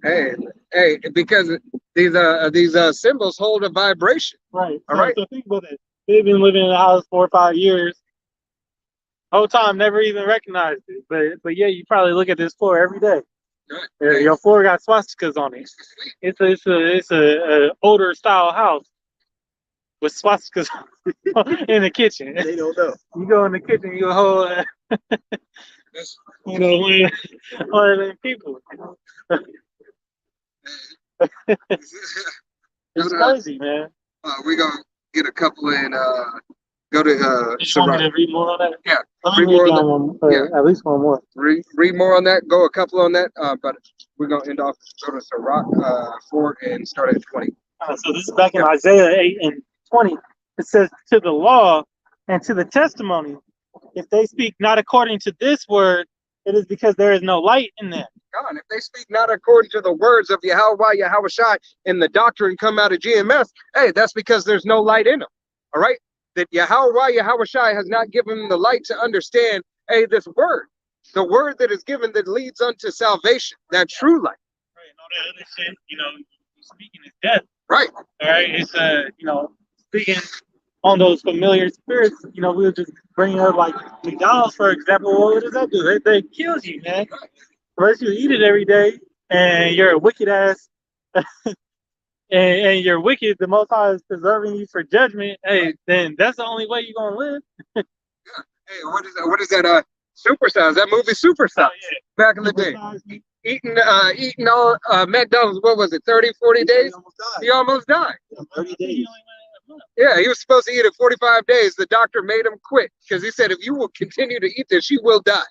Hey, because these symbols hold a vibration. Right. All right. So think about it. They've been living in the house 4 or 5 years. Whole time, never even recognized it. But yeah, you probably look at this floor every day. Right. Your floor got swastikas on it. It's a older style house with swastikas in the kitchen. They don't know. You go in the kitchen, you hold, you know, one of them people. It's crazy, man. We're gonna get a couple in. Go to You want me Sirach. to read more on that? Yeah. Let me Read more read on down that. one, Yeah. at least one more. Read more on that. Go a couple on that. But we're gonna end off. Go to Sirach 4 and start at 20. So this is back in Isaiah 8 and 20. It says, to the law and to the testimony, if they speak not according to this word, it is because there is no light in them. God, if they speak not according to the words of Yahweh Shai and the doctrine come out of GMS, hey, that's because there's no light in them. All right? That Yahweh Shai has not given them the light to understand, hey, this word, the word that is given that leads unto salvation, that true light. Right, and all that other shit, you know, speaking is death. Right. All right, it's you know, speaking on those familiar spirits, you know, we'll just bring up like McDonald's, for example. Well, what does that do? They kills you, man. Unless you eat it every day and you're a wicked ass and you're wicked, the Most High is preserving you for judgment, hey, then that's the only way you're gonna live. Hey, what is that? Supersize, that movie Supersize, back in the day. Eating all McDonald's, what was it, 30, 40 days? He almost died. 30 days. Yeah, he was supposed to eat it 45 days. The doctor made him quit because he said, if you will continue to eat this, you will die.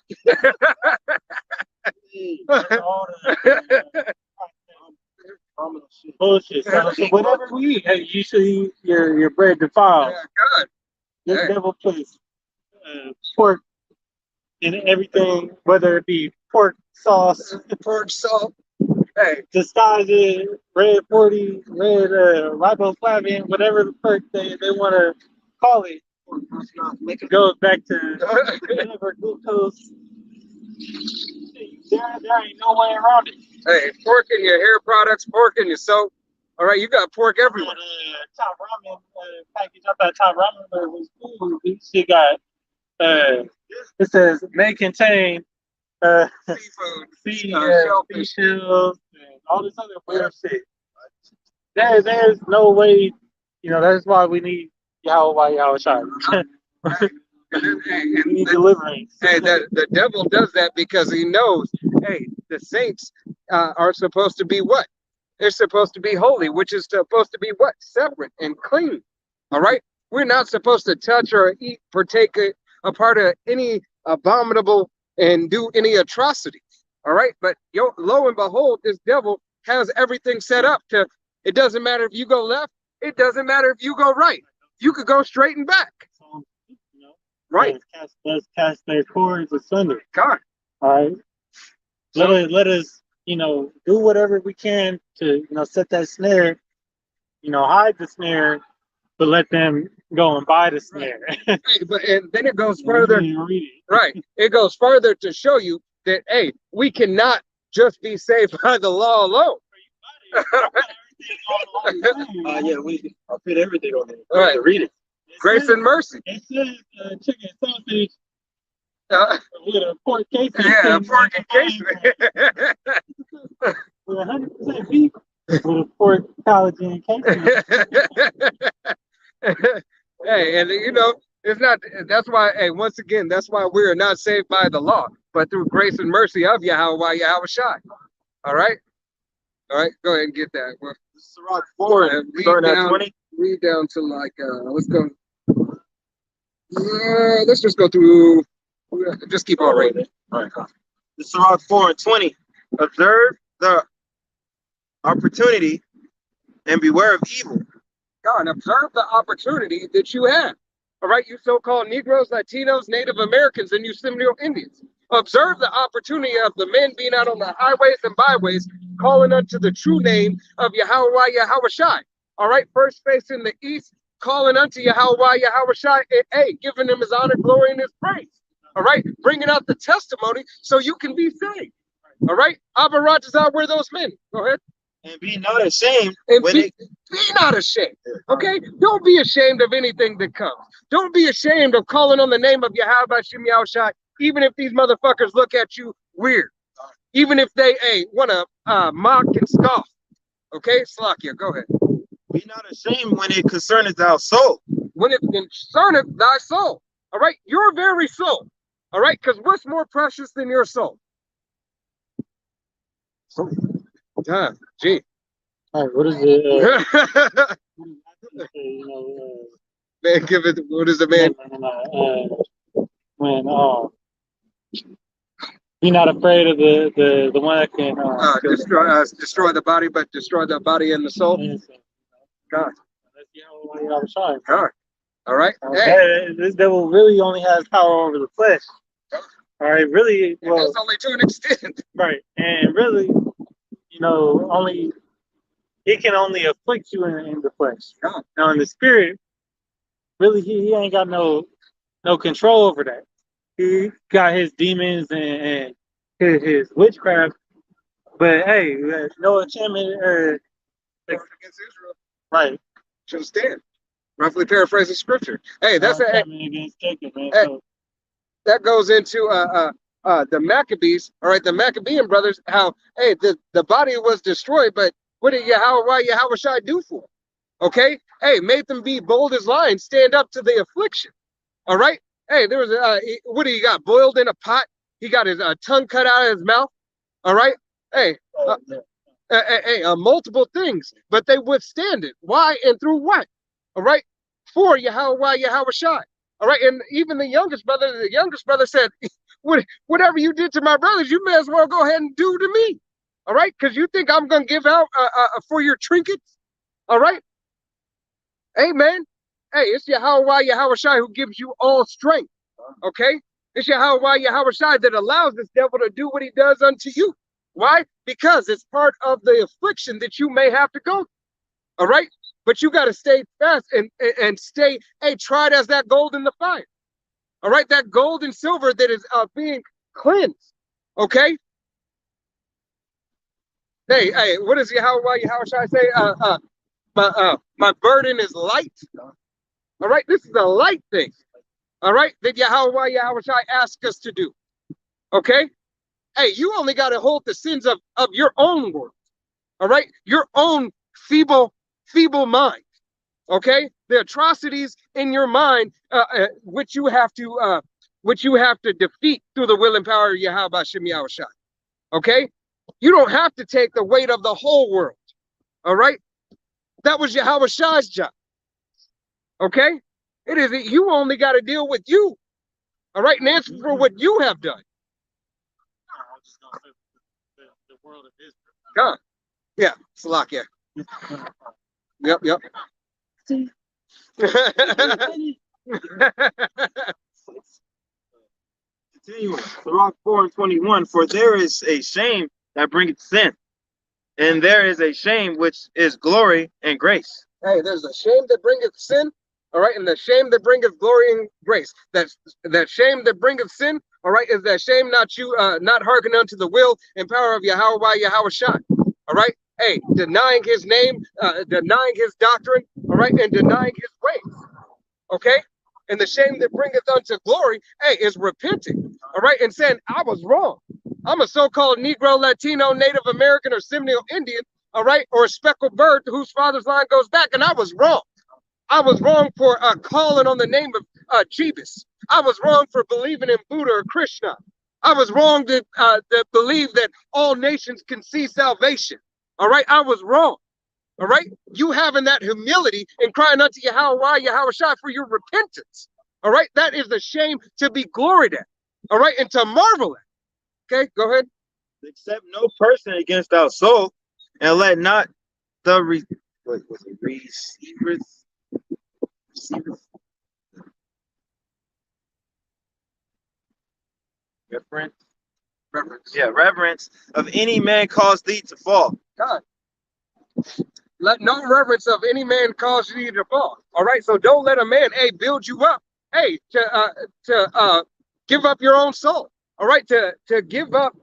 Bullshit. So whatever we eat, hey, you should eat your bread defiled. Yeah, good. This Hey. devil puts pork in everything, whether it be pork sauce, Pork salt. Hey, disguise it, red 40, red riboflavin, whatever the fuck they want to call it. It goes back to whatever glucose. There ain't no way around it. hey, pork in your hair products, pork in your soap. All right, you got pork everywhere. Top ramen package. I thought top ramen was cool. This shit got it says may contain Seafood, fish shells, and all this other weird shit. There's no way, you know, that's why we need Yahweh Shai. We need deliverance. Hey, the devil does that because he knows, hey, the saints are supposed to be what? They're supposed to be holy, which is supposed to be what? Separate and clean. All right? We're not supposed to touch or eat, partake a part of any abominable and do any atrocities. All right? But lo and behold, this devil has everything set up to, it doesn't matter if you go left, it doesn't matter if you go right. You could go straight and back. Right. Let's cast their cords asunder. God. All right. Let us do whatever we can to, set that snare, hide the snare, but let them go and buy the snare. Right, but and then it goes further. Read it. Right. It goes further to show you that, hey, we cannot just be saved by the law alone. Yeah, I put everything on there. All right. Read it. Grace and mercy. It says chicken sausage Uh, with a pork casing. yeah, pork and casing. With 100% beef with a pork collagen casing. Hey, and it's not. That's why. Hey, once again, that's why we are not saved by the law, but through grace and mercy of Yahweh Yahushai. All right, Go ahead and get that. Well, Sirach 4, starting at 20. Read down to like. Let's go. Let's just go through. Just keep on reading. All right. The Sirach 4 and 20. Observe the opportunity and beware of evil. God, observe the opportunity that you have. All right, you so-called Negroes, Latinos, Native Americans, and you Seminole Indians. Observe the opportunity of the men being out on the highways and byways, calling unto the true name of Yahweh Yahushai. All right, first facing the east, calling unto Yahweh Yahushai, hey, giving him his honor, glory, and his praise. All right, bringing out the testimony so you can be saved. All right, Abba Rajazar, were those men? Go ahead. And be not ashamed And when be not ashamed. Okay? Don't be ashamed of anything that comes. Don't be ashamed of calling on the name of Yahweh Shem Yahushai, even if these motherfuckers look at you weird. Even if they want to mock and scoff. Okay? Slakia, go ahead. Be not ashamed when it concerneth our soul. When it concerneth thy soul. All right? Your very soul. All right? Because what's more precious than your soul? Gee. All right, what is it? Man, give it. What is it, man? When be not afraid of the one that can destroy the body, but destroy the body and the soul. God. God. All right. Hey. This devil really only has power over the flesh. All right, really. Well, that's only to an extent. Right, and really, only he can only afflict you in the flesh. God. Now, in the spirit, really, he ain't got no control over that. He got his demons and his witchcraft, but hey, no enchantment or against Israel. Right. Should stand. Roughly paraphrasing scripture. Hey, that's against Jacob, man. Hey, that goes into the Maccabees, all right, the Maccabean brothers, how, hey, the body was destroyed, but what did Yahushai do for them? Okay? Hey, made them be bold as lions, stand up to the affliction. All right? Hey, there was, what he got? Boiled in a pot? He got his tongue cut out of his mouth? All right? Hey, multiple things, but they withstand it. Why and through what? All right? For Yahushai. All right? And even the youngest brother said, whatever you did to my brothers, you may as well go ahead and do to me. All right? Because you think I'm going to give out for your trinkets? All right? Amen. Hey, it's Yahweh Yahushai who gives you all strength. Okay? It's Yahweh Yahushai that allows this devil to do what he does unto you. Why? Because it's part of the affliction that you may have to go through. All right? But you got to stay fast and stay, tried as that gold in the fire. All right? That gold and silver that is being cleansed. Okay? Hey, what does Yahweh Yahushai say? My burden is light. All right? This is a light thing. All right? That Yahweh Yahushai asks us to do. Okay? Hey, you only got to hold the sins of your own world. All right? Your own feeble mind. Okay? The atrocities in your mind, which you have to defeat through the will and power of Yahweh Shem Yahushai. Okay? You don't have to take the weight of the whole world. All right? That was Yahushai's job. Okay? It is that you only got to deal with you. All right? And answer for what you have done. The world of Israel. God. Yeah, Salakia. Yep. Continuing. Sirach 4 and 21. For there is a shame that bringeth sin. And there is a shame which is glory and grace. Hey, there's a shame that bringeth sin, all right, and the shame that bringeth glory and grace. That shame that bringeth sin, all right, is that shame not hearkening unto the will and power of Yahweh Yahushua, all right. Hey, denying his name, denying his doctrine, all right, and denying his ways, okay. And the shame that bringeth unto glory, hey, is repenting, all right, and saying, I was wrong. I'm a so-called Negro, Latino, Native American, or Seminole Indian, all right, or a speckled bird whose father's line goes back, and I was wrong. I was wrong for calling on the name of Jeebus. I was wrong for believing in Buddha or Krishna. I was wrong to believe that all nations can see salvation. All right, I was wrong. All right, you having that humility and crying unto Yahweh, Yahushua for your repentance. All right, that is the shame to be gloried at. All right, and to marvel at. Okay, go ahead. Accept no person against our soul, and let not the receivers. Reverence of any man cause thee to fall. God. Let no reverence of any man cause you to fall. All right, so don't let a man, build you up, to give up your own soul. All right, to give up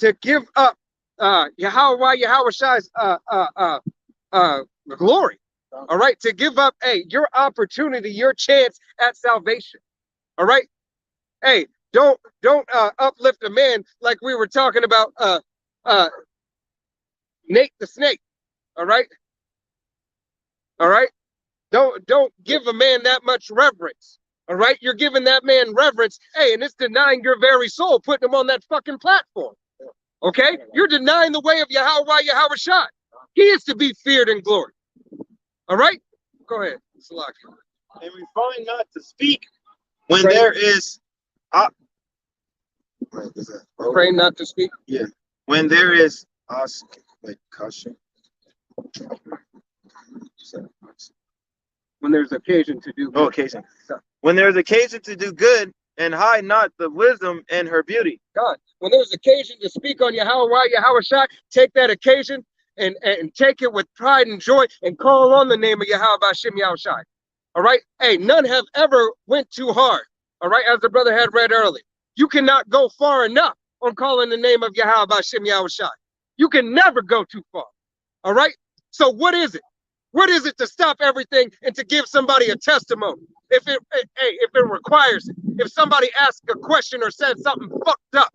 Yahweh Yahushua's glory. All right, to give up your opportunity, your chance at salvation. All right, don't uplift a man like we were talking about Nate the snake. All right. All right. Don't give a man that much reverence. All right. You're giving that man reverence. And it's denying your very soul, putting him on that fucking platform. Okay. You're denying the way of Yahweh Yahushua. He is to be feared and glory. All right. Go ahead. Salaki. And refrain not to speak when there is. Pray not to speak. Yeah. When there is caution. When there's occasion to do good. Occasion. When there's occasion to do good, and hide not the wisdom and her beauty. God, when there's occasion to speak on Yahweh Yahushua, take that occasion and take it with pride and joy and call on the name of Yahweh Hashem Yahushua. All right. None have ever went too hard. All right. As the brother had read earlier, you cannot go far enough on calling the name of Yahweh Hashem Yahushua. You can never go too far. All right. So what is it? What is it to stop everything and to give somebody a testimony? If it requires it, if somebody asks a question or says something fucked up,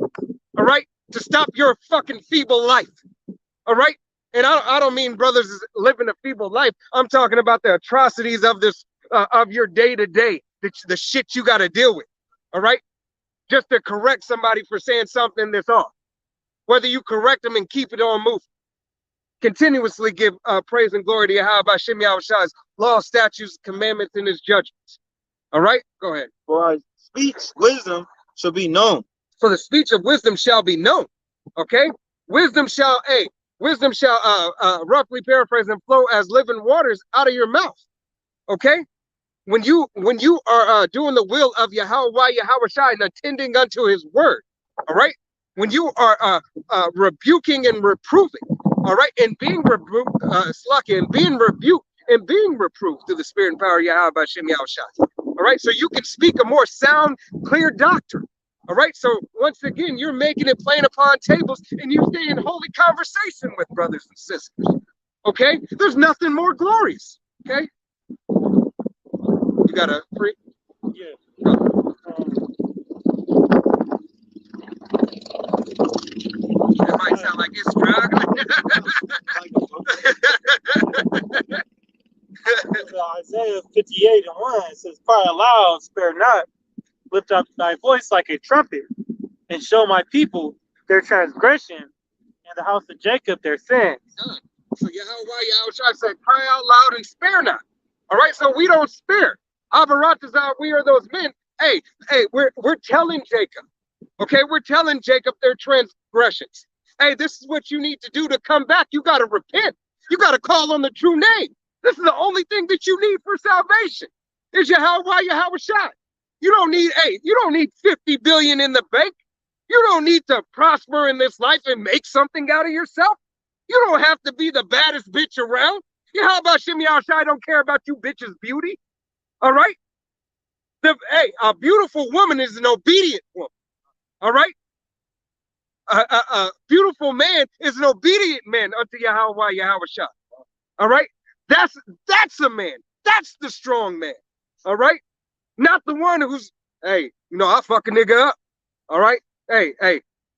all right, to stop your fucking feeble life, all right. And I don't mean brothers living a feeble life. I'm talking about the atrocities of this of your day to day, the shit you got to deal with, all right. Just to correct somebody for saying something that's off, whether you correct them and keep it on moving. Continuously give praise and glory to Yahweh by Shem Yahushua's law, statutes, commandments, and his judgments. All right, go ahead. For our speech, wisdom shall be known. For the speech of wisdom shall be known. Okay, wisdom shall roughly paraphrase and flow as living waters out of your mouth. Okay, when you are doing the will of Yahweh Yahushua and attending unto his word. All right, when you are rebuking and reproving. All right, and being rebuked, and being rebuked and being reproved through the spirit and power of Yahweh by Shem Yahushua. All right, so you can speak a more sound, clear doctrine. All right, so once again, you're making it plain upon tables and you stay in holy conversation with brothers and sisters. Okay, there's nothing more glorious. Okay, you got a free? Yeah. It might sound like it's struggling. Isaiah 58:1 says, cry aloud, spare not, lift up thy voice like a trumpet, and show my people their transgression, and the house of Jacob their sins. So Yahweh said, cry out loud and spare not. All right, so we don't spare. Abaratazar, we are those men. Hey, we're telling Jacob. Okay, we're telling Jacob their transgressions. Hey, this is what you need to do to come back. You got to repent. You got to call on the true name. This is the only thing that you need for salvation. Is Yahweh Yahushua. You don't need 50 billion in the bank. You don't need to prosper in this life and make something out of yourself. You don't have to be the baddest bitch around. Yeah, how about Shimmy Al-Shai don't care about you bitches' beauty? All right? Hey, a beautiful woman is an obedient woman. All right? A beautiful man is an obedient man unto Yahweh Shai. All right? That's a man. That's the strong man. All right? Not the one who's, hey, I fuck a nigga up. All right? Hey,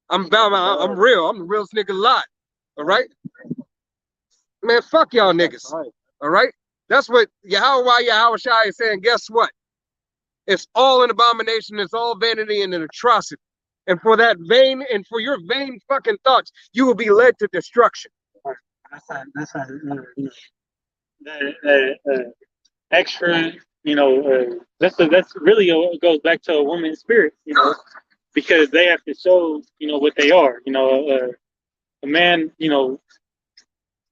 I'm real. I'm the realest nigga alive. All right? Man, fuck y'all niggas. All right? That's what Yahweh Shai is saying. Guess what? It's all an abomination. It's all vanity and an atrocity. And for that vain and for your vain fucking thoughts, you will be led to destruction. That's the extra, that's really goes back to a woman's spirit, because they have to show, what they are. A man,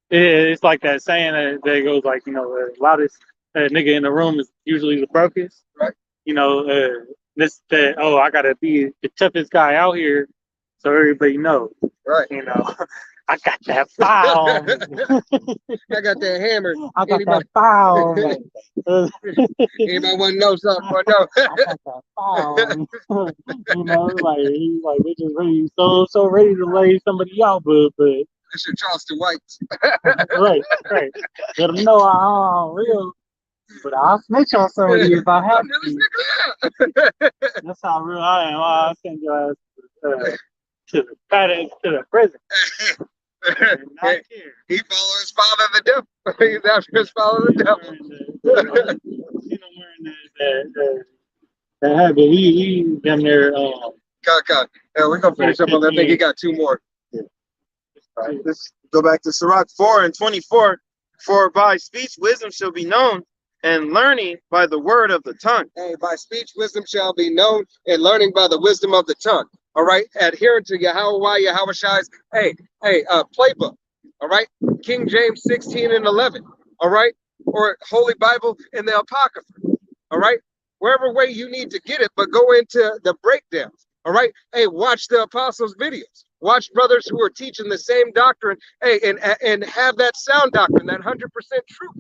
it's like that saying that goes like, the loudest nigga in the room is usually the brokest. Right. I gotta be the toughest guy out here, so everybody knows. Right. I got that file. I got that hammer. I got that file. Anybody want to know something? I got that file. Like he's like they're just ready, so ready to lay somebody out, but that's your Charleston Whites. right. Let them know I'm real. But I'll snitch on somebody if I have to. That's how real I am. I'll send your ass to the prison. He follows his father the devil. He's after his father the devil. That habit. He damn near. Cut. Yeah, we're gonna finish up on that. I think he got two more. Right, let's go back to Sirach 4:24. For by speech wisdom shall be known, and learning by the word of the tongue. Hey, by speech wisdom shall be known, and learning by the wisdom of the tongue. All right, adherent to Yahweh Shai's playbook. All right, King James 16:11. All right, or Holy Bible in the Apocrypha. All right, wherever way you need to get it, but go into the breakdowns. All right, hey, watch the apostles' videos. Watch brothers who are teaching the same doctrine. Hey, and have that sound doctrine, that 100% truth.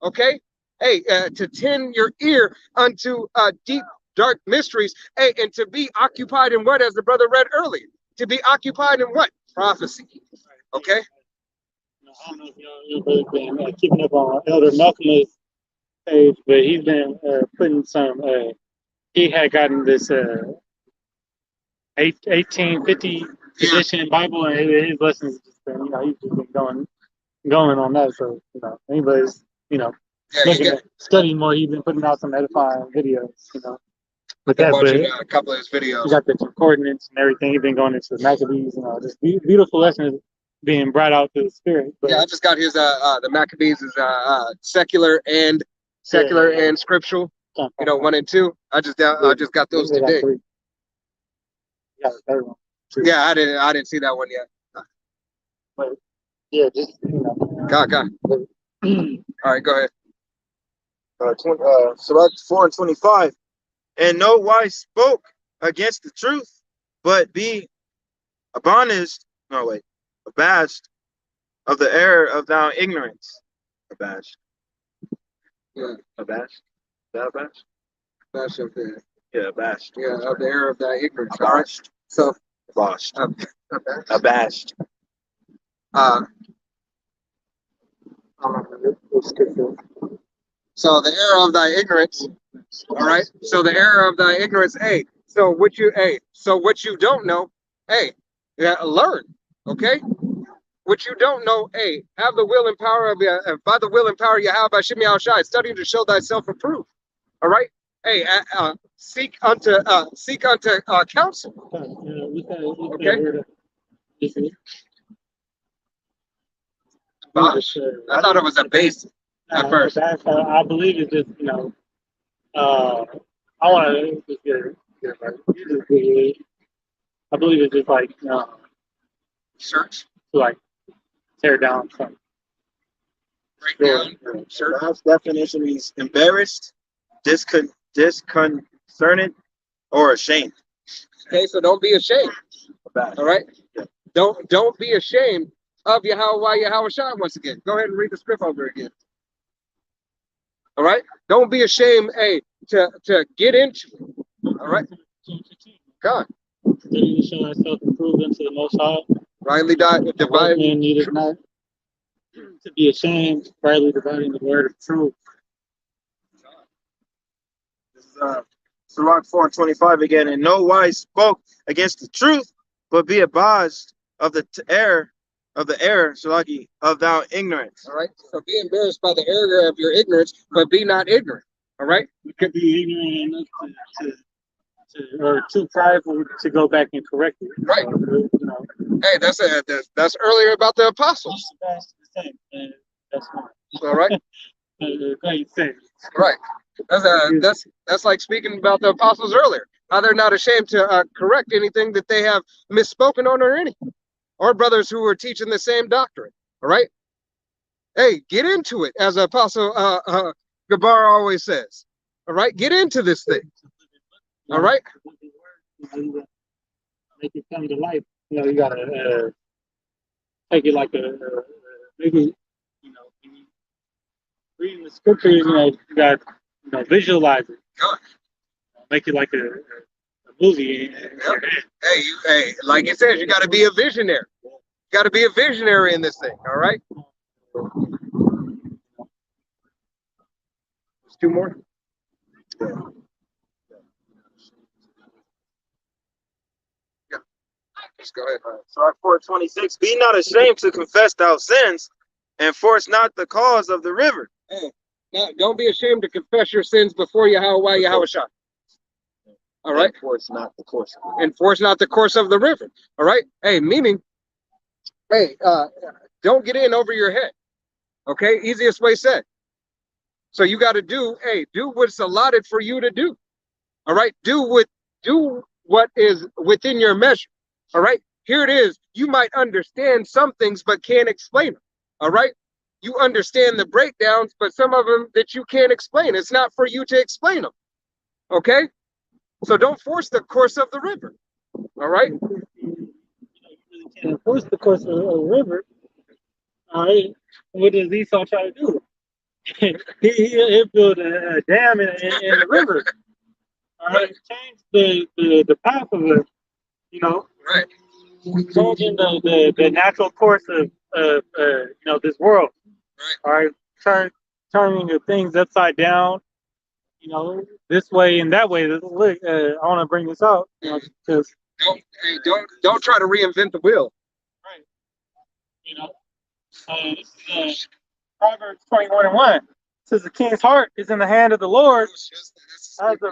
Okay, hey, to tend your ear unto deep dark mysteries, hey, and to be occupied in what, as the brother read earlier, to be occupied in what? Prophecy. Okay? I don't know if y'all been keeping up on Elder Malcolm's page, but he's been putting some, he had gotten this 1850 edition Bible, and his lessons just been, he's just been going on that. So, anybody's, studying more, he's been putting out some edifying videos, With that, watching a couple of his videos. He got the coordinates and everything. He's been going into the Maccabees, just beautiful lessons being brought out to the spirit. But, I just got his the Maccabees is secular and scriptural. 1 and 2. I just got those today. Yeah, I didn't see that one yet. But yeah, just God. All right, go ahead. Sirach 4:25. And no wise spoke against the truth, but be abashed of the error of thou ignorance. Abashed. Yeah. Abashed. Is that abashed? Abashed of the. Yeah, abashed. Yeah, of the error of thy ignorance. Abashed. So. Abashed. Abashed. So the error of thy ignorance. All right. So the error of thy ignorance. Hey. So what you don't know. Hey. Learn. Okay. What you don't know. Hey. Have the will and power of by the will and power Yahweh Shimei Al-Shai, studying to show thyself approved. All right. Hey. Seek unto counsel. Okay. Gosh, I thought it was a base at first. I believe it's just, I want to just get it. I believe it's just like, Search. To like tear down something. Break down. Search. Last definition means embarrassed, disconcerted, or ashamed. Okay, so don't be ashamed. All right. Don't be ashamed of Yahweh Shai once again. Go ahead and read the script over again. All right. Don't be ashamed, to get into it. All right. God. Study to show ourselves approved unto the Most High. Rightly The divine. man needed not to be ashamed, rightly dividing the word of truth. This is Sirach 4:25 again. And no wise spoke against the truth, but be advised of the error, Shalaki, of thou ignorance. All right. So be embarrassed by the error of your ignorance, but be not ignorant. All right. We could be ignorant enough or too prideful to go back and correct it. Right. You know, Hey, that's earlier about the apostles. that's the same. And that's fine. All right. Go ahead, say it. Right. That's like speaking about the apostles earlier. How they're not ashamed to correct anything that they have misspoken on or anything, or brothers who were teaching the same doctrine. All right. Hey, get into it, as Apostle Gabar always says. All right, get into this thing. All right. Make it come to life. You know, you gotta take it like maybe, you know, reading the scriptures. You know, you got visualize it. Good. Make it like a movie. Yep. Hey, like it says, you got to be a visionary. You got to be a visionary in this thing. All right. There's two more. Yeah. Just go ahead. Sirach 4:26. Be not ashamed to confess thy sins, and force not the cause of the river. Hey, now, don't be ashamed to confess your sins before Yahweh Shai. All right. Force not the course. Enforce not the course of the river. All right. Hey, meaning, don't get in over your head. Okay. Easiest way said. So you got to do what's allotted for you to do. All right. Do what is within your measure. All right. Here it is. You might understand some things, but can't explain them. All right. You understand the breakdowns, but some of them that you can't explain. It's not for you to explain them. Okay. So don't force the course of the river. All right. You really can't enforce the course of a river. All right. What does Esau try to do? he built a dam in the river. All right. Change the path of it. You know. Right. Changing the natural course of this world. Right. All right. Turning the things upside down. You know, this way and that way. Look, I want to bring this out, because don't try to reinvent the wheel. right, this is Proverbs 21:1. It says the king's heart is in the hand of the Lord, as the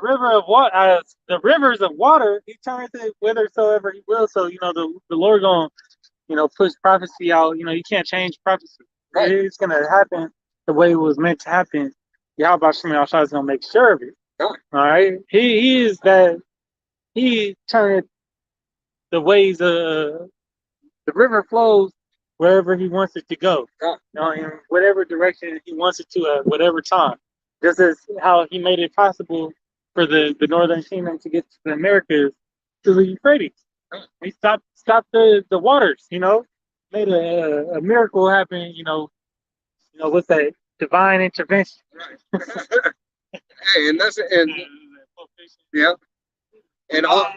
rivers of water. He turns it whithersoever he will. So the Lord gonna push prophecy out. You can't change prophecy. Right. It's gonna happen the way it was meant to happen. Yahweh Shai is gonna make sure of it. Right. All right. He is that. He turned the ways of the river flows wherever he wants it to go. Right. In whatever direction he wants it to at whatever time. Just as how he made it possible for the northern kingdom to get to the Americas through the Euphrates. Right. He stopped the waters. Made a miracle happen. With that divine intervention. Right. Hey, and yeah, and all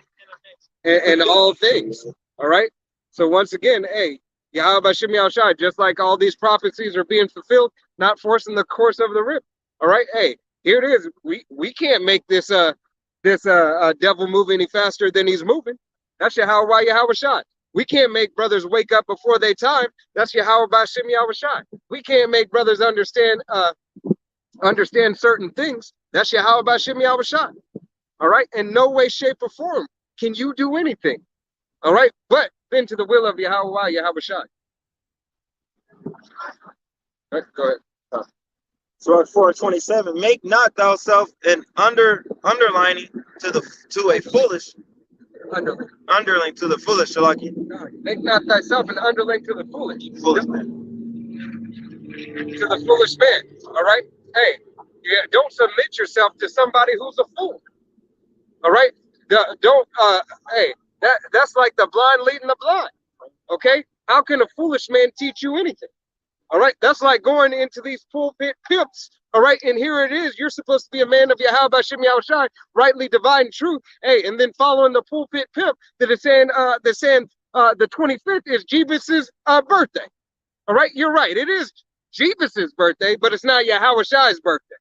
things. All right. So once again, Yahweh Shai Shai, just like all these prophecies are being fulfilled, not forcing the course of the river. All right. Hey, here it is. We can't make this devil move any faster than he's moving. That's Yahweh Shai. We can't make brothers wake up before they time. That's Yahweh Shai Shai. We can't make brothers understand certain things. That's Yahweh Shai. All right. In no way, shape, or form can you do anything. All right. But bend to the will of Yahweh Shai. Right, go ahead. Sirach 4:27. Make not thyself an underlining to a foolish. Underling to the foolish, Shalaki. Make not thyself an underling to the foolish. Foolish man. To the foolish man. All right. Hey, don't submit yourself to somebody who's a fool. All right. Don't. That's like the blind leading the blind. Okay? How can a foolish man teach you anything? All right, that's like going into these pulpit pimps. All right, and here it is. You're supposed to be a man of Yahweh Shem Yahushai, rightly dividing truth. Hey, and then following the pulpit pimp that is saying the 25th is Jeebus's birthday. All right, you're right. It is Jeebus's birthday, but it's not Yahweh Shai's birthday.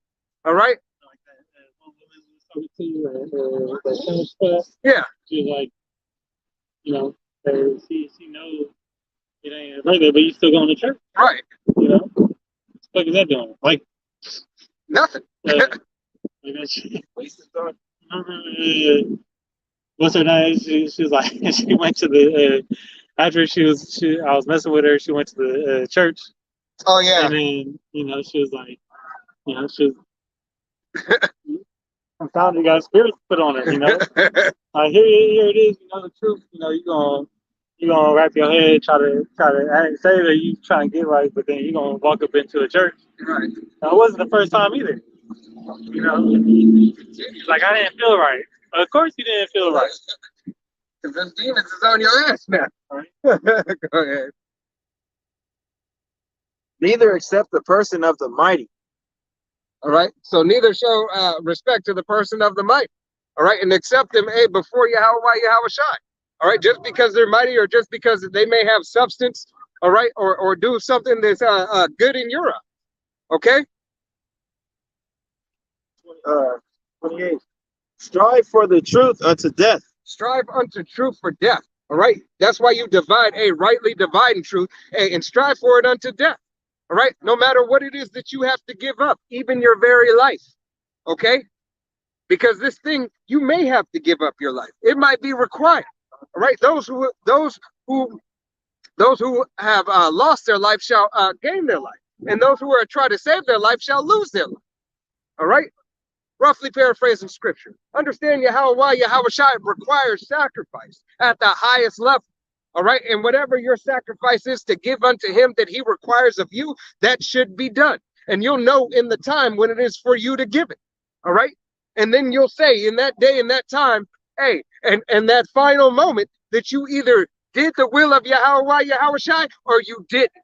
All right. Yeah. She's like, you know, she knows it ain't her birthday, but you still going to church. Right. You know, what the fuck is that doing? Like nothing. What's her name? She was like, she went to the after I was messing with her. She went to the church. Oh yeah. And then she was like, she was. Sometimes you got spirits put on her. Here it is. The truth. You gonna wrap your head, try to say that you trying to get right, but then you gonna walk up into a church. Right. Now, it wasn't the first time either. Like I didn't feel right. Of course you didn't feel right. Because them demons is on your ass now. Right. Go ahead. Neither accept the person of the mighty. All right. So neither show respect to the person of the mighty. All right. And accept them before Yahweh Shai. All right. Just because they're mighty or just because they may have substance. All right. Or do something that's good in your eyes. Okay. 28. Strive for the truth unto death. Strive unto truth for death. All right. That's why you divide, rightly dividing truth, and strive for it unto death. All right. No matter what it is that you have to give up, even your very life. Okay. Because this thing, you may have to give up your life. It might be required. All right. Those who have lost their life shall gain their life, and those who are trying to save their life shall lose their life. All right. Roughly paraphrasing scripture. Understand Yahweh Shai requires sacrifice at the highest level. All right. And whatever your sacrifice is to give unto him that he requires of you, that should be done. And you'll know in the time when it is for you to give it. All right. And then you'll say in that day, in that time, hey, and that final moment that you either did the will of Yahweh Shai or you didn't.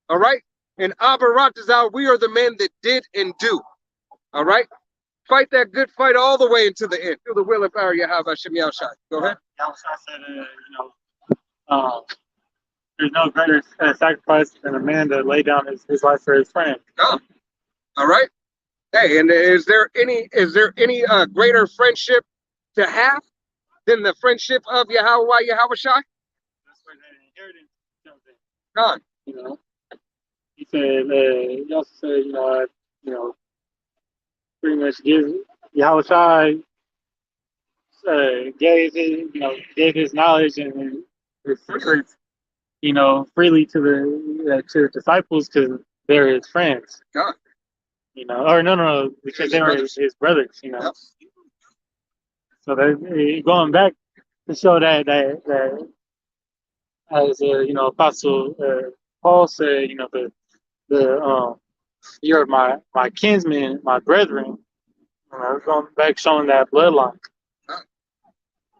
All right. And Abba Ratazal, we are the men that did and do. All right. Fight that good fight all the way into the end. Do the will of our Yahweh Shem Yahushai. Go ahead. Yahushua said, there's no greater sacrifice than a man to lay down his life for his friend. Oh. All right. Hey, and is there any greater friendship to have than the friendship of Yahweh Shai? That's where the inheritance comes in. God. He said, he also said, pretty much Yahweh Shai gave his knowledge and his secrets, freely to the disciples because they're his friends. God. Or no, because they were his brothers. Yep. So they're going back to show that as Apostle Paul said, you're my kinsmen, my brethren. Going back showing that bloodline.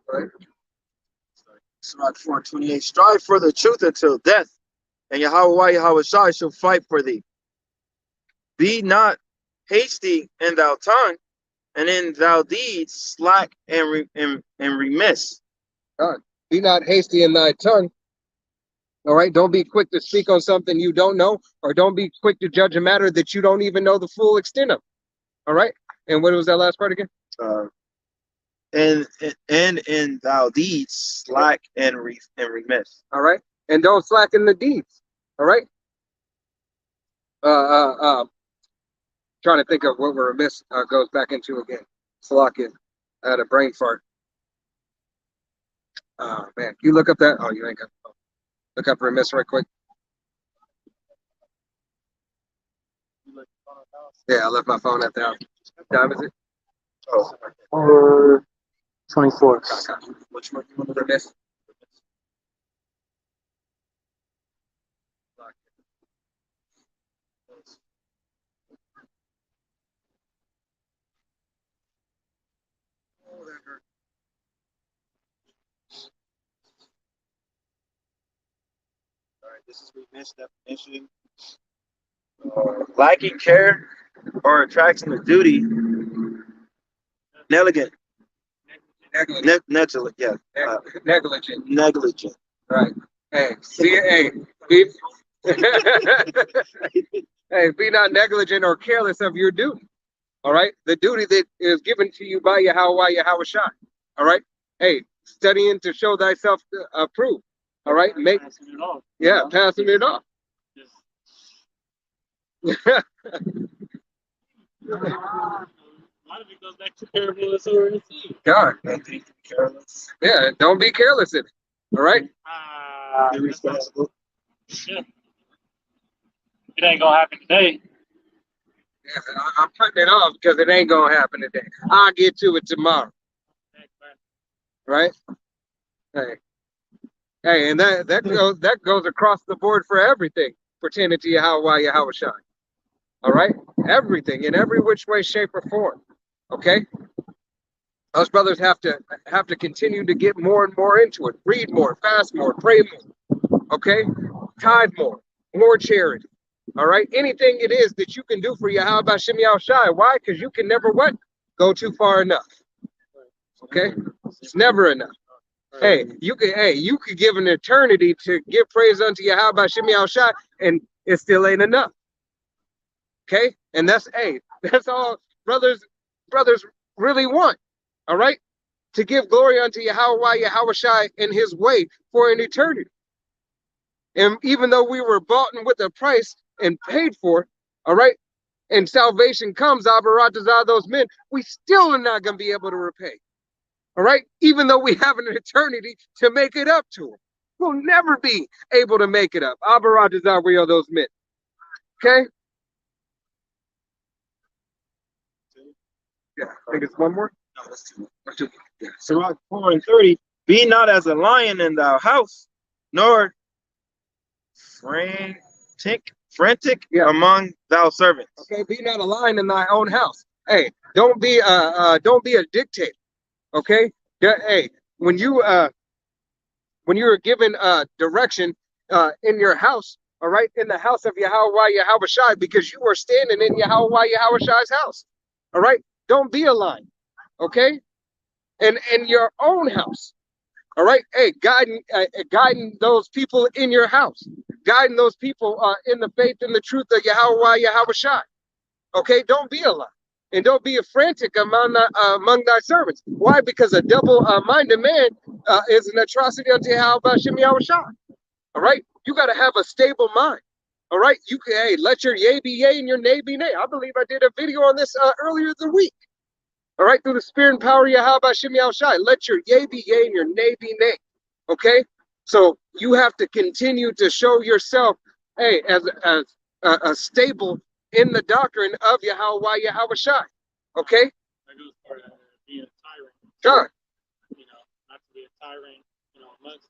Right. Sirach 4:28. Strive for the truth until death, and Yahweh Shai shall fight for thee. Be not hasty in thy tongue, and in thy deeds slack and remiss. God. Be not hasty in thy tongue. All right. Don't be quick to speak on something you don't know, or don't be quick to judge a matter that you don't even know the full extent of. All right. And what was that last part again? And in thou deeds slack and remiss. All right. And don't slacken the deeds. All right. Trying to think of what we're remiss goes back into again. Slacking. I had a brain fart. Man, you look up that. Oh, you ain't got. Look up remiss right quick. Yeah, I left my phone at the house. What time is it? Oh, 24. which one you want to Remiss. This is remission definition. Lacking care or attraction to duty. Negligent. Negligent. Yeah. Negligent. Negligent. Right. Hey, see, hey, be, hey, be not negligent or careless of your duty. All right, the duty that is given to you by Yahweh Shai. All right. Hey, studying to show thyself approved. All right, make Passing it off. yeah, passing it off. A lot of it goes back to parable of sower and seed. God, Careless. yeah, don't be careless in it. All right. Irresponsible. Yeah. It ain't gonna happen today. Yeah, I'm putting it off because it ain't gonna happen today. I'll get to it tomorrow. Right? Hey, hey, and that goes across the board for everything pertaining to Yahweh Shai. All right, everything in every which way, shape, or form. Okay, us brothers have to continue to get more and more into it. Read more, fast more, pray more. Okay, tithe more charity. All right, anything it is that you can do for Yahweh Shem Shai. Why? Because you can never what? Go too far enough. Okay, it's never enough. Hey, you could give an eternity to give praise unto Yahweh Shem Shai, and it still ain't enough. Okay, and that's all brothers really want. All right, to give glory unto Yahweh Shai in His way for an eternity. And even though we were bought with a price and paid for, all right, and salvation comes, Abaratazah, those men, we still are not going to be able to repay. All right, even though we have an eternity to make it up to Him, we'll never be able to make it up. Abaratazah, we are those men. Okay. Yeah, I think it's one more. No, that's two. Yeah. Sirach 4:30. Be not as a lion in thy house, nor frantic among thou servants. Okay, be not a lion in thy own house. Hey, don't be a dictator. Okay, yeah, hey, when you are given direction in your house, all right, in the house of Yahweh Shai, because you are standing in Yahweh Shai's house. All right, don't be a lion. Okay, and in your own house. All right, hey, guiding those people in your house, guiding those people in the faith and the truth of Yahweh Shai. Okay, don't be a lion. And don't be a frantic among thy servants. Why? Because a double-minded man is an atrocity unto Yahweh Shem Shai. All right, you got to have a stable mind. All right, you can let your yea be yea and your nay be nay. I believe I did a video on this earlier the week. All right, through the spirit and power of Yahweh Shem Shai, let your yea be yea and your nay be nay. Okay, so you have to continue to show yourself, hey, as a stable in the doctrine of Yahweh Shai. Okay? That goes for being a tyrant. Sure. You know, not to be a tyrant, amongst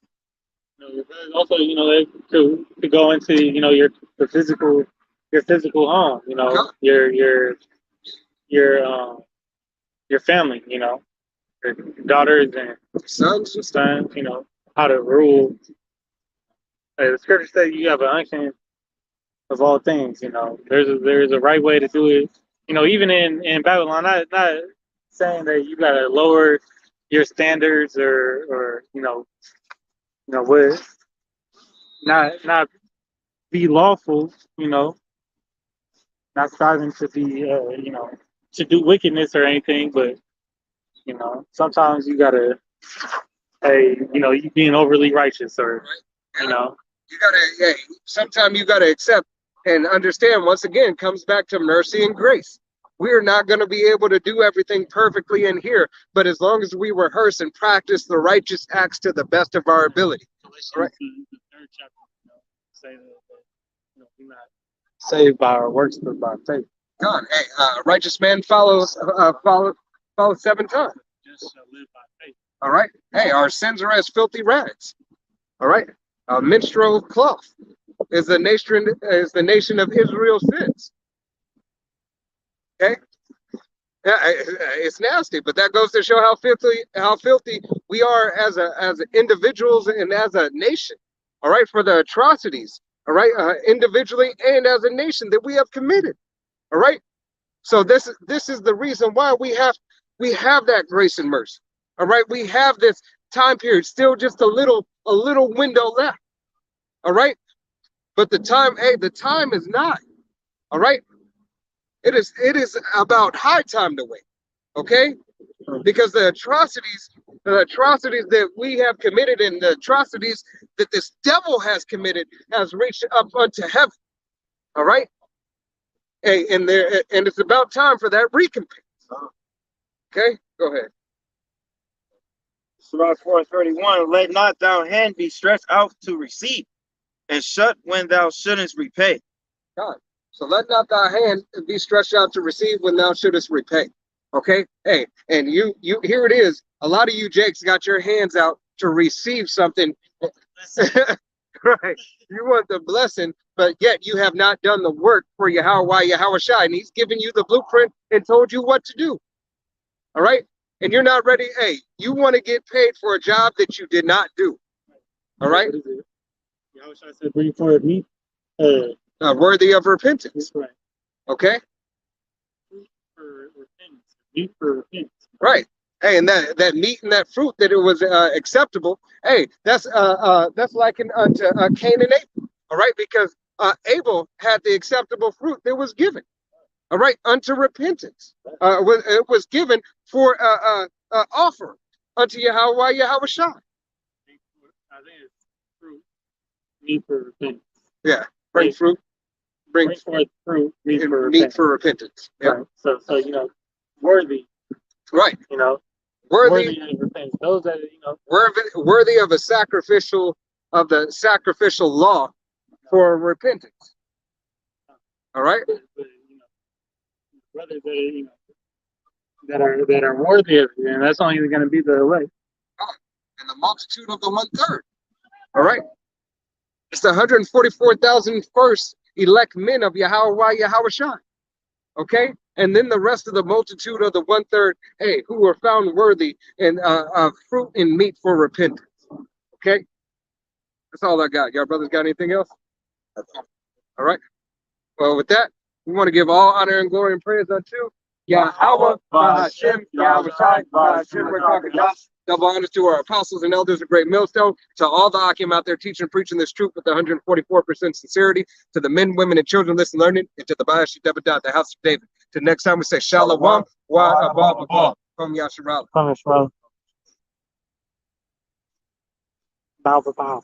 your brothers. Also, to go into, your physical home, your family, your daughters and Sons. how to rule. The scripture says you have an unction of all things. There's a right way to do it. Even in Babylon, not saying that you gotta lower your standards or what, not be lawful, not striving to be to do wickedness or anything, but sometimes you gotta, you being overly righteous or you gotta, sometimes you gotta accept and understand, once again, comes back to mercy and grace. We're not going to be able to do everything perfectly in here, but as long as we rehearse and practice the righteous acts to the best of our ability. Right. The third chapter, say that we're not saved by our works, but by faith. God, hey, righteous man follows 7 times. Just live by faith. All right. Hey, our sins are as filthy rags. All right. A minstrel cloth is the nation of Israel's sins. Okay. Yeah, it's nasty, but that goes to show how filthy we are as individuals and as a nation. All right, for the atrocities all right, individually and as a nation that we have committed, all right. So this is the reason why we have that grace and mercy, all right. We have this time period, still just a little window left, all right. But the time is not, all right. It is about high time to wait, okay? Because the atrocities that we have committed and the atrocities that this devil has committed has reached up unto heaven. All right. Hey, and it's about time for that recompense. Okay, go ahead. Surah 4:31. Let not thou hand be stretched out to receive, and shut when thou shouldest repay. God. So let not thy hand be stretched out to receive when thou shouldest repay. Okay. Hey, and you here it is. A lot of you Jakes got your hands out to receive something. Right. You want the blessing, but yet you have not done the work for Yahweh Yahawashi, and he's given you the blueprint and told you what to do. All right. And you're not ready. Hey, you want to get paid for a job that you did not do. All right. Yahawashi said, bring forth meat. Worthy of repentance. Right. Okay. For repentance. Meat for repentance. Right. Hey, and that meat and that fruit that it was acceptable. Hey, that's likened unto Cain and Abel. All right, because Abel had the acceptable fruit that was given. All right, unto repentance. It was given for offer unto Yahweh Yahawashi. I think it's fruit. Meat for repentance. Yeah, bring fruit. Bring forth fruit. Meat for repentance. Yeah. Right. So worthy. Right. Worthy of repentance. Those that worthy of the sacrificial law for repentance. All right. Brothers that are worthy of it, and that's only going to be the elect. And the multitude of the 1/3. All right. It's the 144,000 first elect men of Yahweh Yahawashi. Okay. And then the rest of the multitude of the 1/3, hey, who were found worthy and of fruit and meat for repentance. Okay, that's all I got. Y'all brothers got anything else? All right. Well, with that, we want to give all honor and glory and praise unto Yahweh, Hashem, Yahawashi, Hashem, Rakakadosh. Double honors to our apostles and elders of Great Millstone, to all the Akim out there teaching and preaching this truth with 144% sincerity, to the men, women, and children listening, learning, and to the Bayashi Debadah, the house of David. Till next time we say Shalom, wa abba from Yasharala. From Yasharala. Bow.